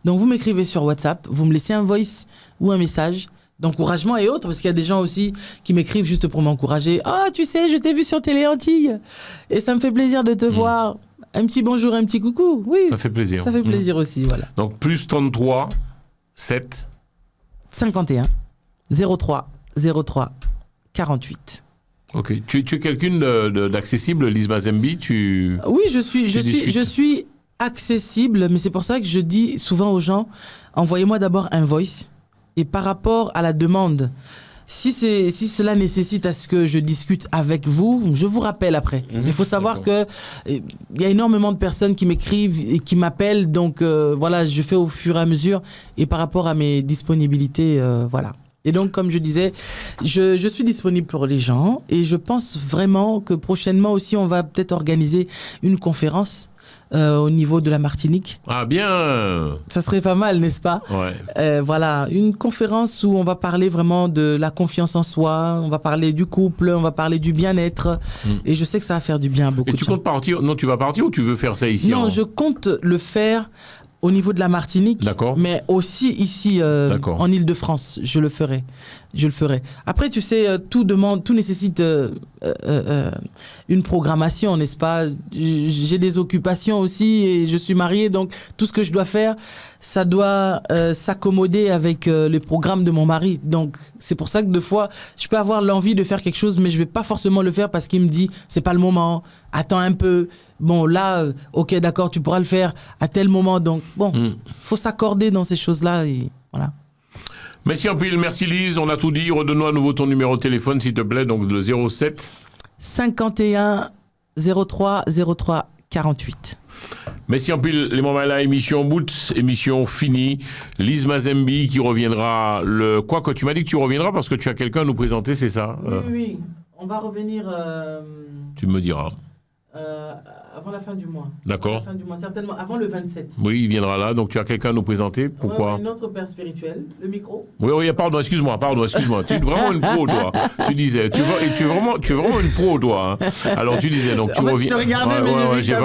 C: Donc vous m'écrivez sur WhatsApp, vous me laissez un voice ou un message d'encouragement et autres, parce qu'il y a des gens aussi qui m'écrivent juste pour m'encourager. Ah, tu sais, je t'ai vu sur Télé Antilles et ça me fait plaisir de te voir. Un petit bonjour, un petit coucou. Oui,
B: ça fait plaisir.
C: Ça fait plaisir aussi, voilà.
B: Donc +33 7
C: 51 03 03 48.
B: Ok. Tu es quelqu'un d'accessible, Lise Mazembi?
C: Oui, je suis accessible, mais c'est pour ça que je dis souvent aux gens, envoyez-moi d'abord un voice, et par rapport à la demande, si cela nécessite à ce que je discute avec vous, je vous rappelle après. Il faut savoir que il y a énormément de personnes qui m'écrivent et qui m'appellent, donc voilà, je fais au fur et à mesure, et par rapport à mes disponibilités, voilà. Et donc, comme je disais, je suis disponible pour les gens, et je pense vraiment que prochainement aussi, on va peut-être organiser une conférence au niveau de la Martinique.
B: Ah bien!
C: Ça serait pas mal, n'est-ce pas?
B: Ouais.
C: Voilà, une conférence où on va parler vraiment de la confiance en soi, on va parler du couple, on va parler du bien-être, et je sais que ça va faire du bien à beaucoup de gens.
B: Et tu comptes partir? Non, tu vas partir ou tu veux faire ça ici?
C: Non, je compte le faire au niveau de la Martinique, mais aussi ici en Île-de-France, je le ferai. Après, tu sais, tout nécessite une programmation, n'est-ce pas? J'ai des occupations aussi et je suis marié, donc tout ce que je dois faire, ça doit s'accommoder avec le programme de mon mari. Donc c'est pour ça que des fois, je peux avoir l'envie de faire quelque chose, mais je vais pas forcément le faire parce qu'il me dit c'est pas le moment, attends un peu. Bon là, ok d'accord, tu pourras le faire à tel moment. Donc bon, faut s'accorder dans ces choses-là et voilà.
B: Merci en pile, merci Lise, on a tout dit. Redonne-nous à nouveau ton numéro de téléphone, s'il te plaît, donc le 07
C: 51 03 03 48.
B: Merci en pile, les moments là, émission Boots, émission finie. Lise Mazembi qui reviendra Quoi que tu m'as dit que tu reviendras parce que tu as quelqu'un à nous présenter, c'est ça?
C: Oui, on va revenir...
B: Tu me diras.
C: Avant la fin du mois.
B: D'accord.
C: Avant la fin du mois, certainement avant le 27.
B: Oui, il viendra là. Donc, tu as quelqu'un à nous présenter. Pourquoi?
C: Notre père spirituel, le micro.
B: Oui, pardon, excuse-moi. Tu es vraiment une pro, toi. Tu disais, tu es vraiment une pro, toi. Hein. Alors, tu disais, donc tu
C: en fait,
B: reviens.
C: Je regardais, mais j'ai vu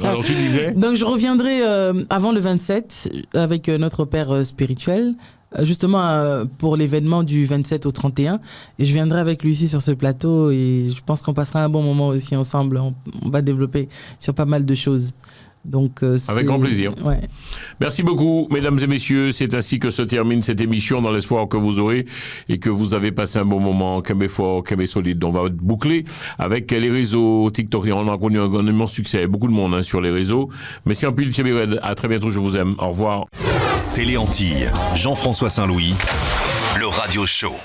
B: Alors, tu disais.
C: Donc, je reviendrai avant le 27 avec notre père spirituel. Justement pour l'événement du 27 au 31 et je viendrai avec lui ici sur ce plateau et je pense qu'on passera un bon moment aussi ensemble, on va développer sur pas mal de choses. Donc,
B: avec grand plaisir.
C: Ouais.
B: Merci beaucoup, mesdames et messieurs. C'est ainsi que se termine cette émission dans l'espoir que vous aurez et que vous avez passé un bon moment, qu'un fort, qu'un solide. On va boucler avec les réseaux TikTok. On a connu un immense succès. Beaucoup de monde hein, sur les réseaux. Merci en pile, Tchébired. À très bientôt. Je vous aime. Au revoir.
A: Télé Antilles, Jean-François Saint-Louis, le Radio Show.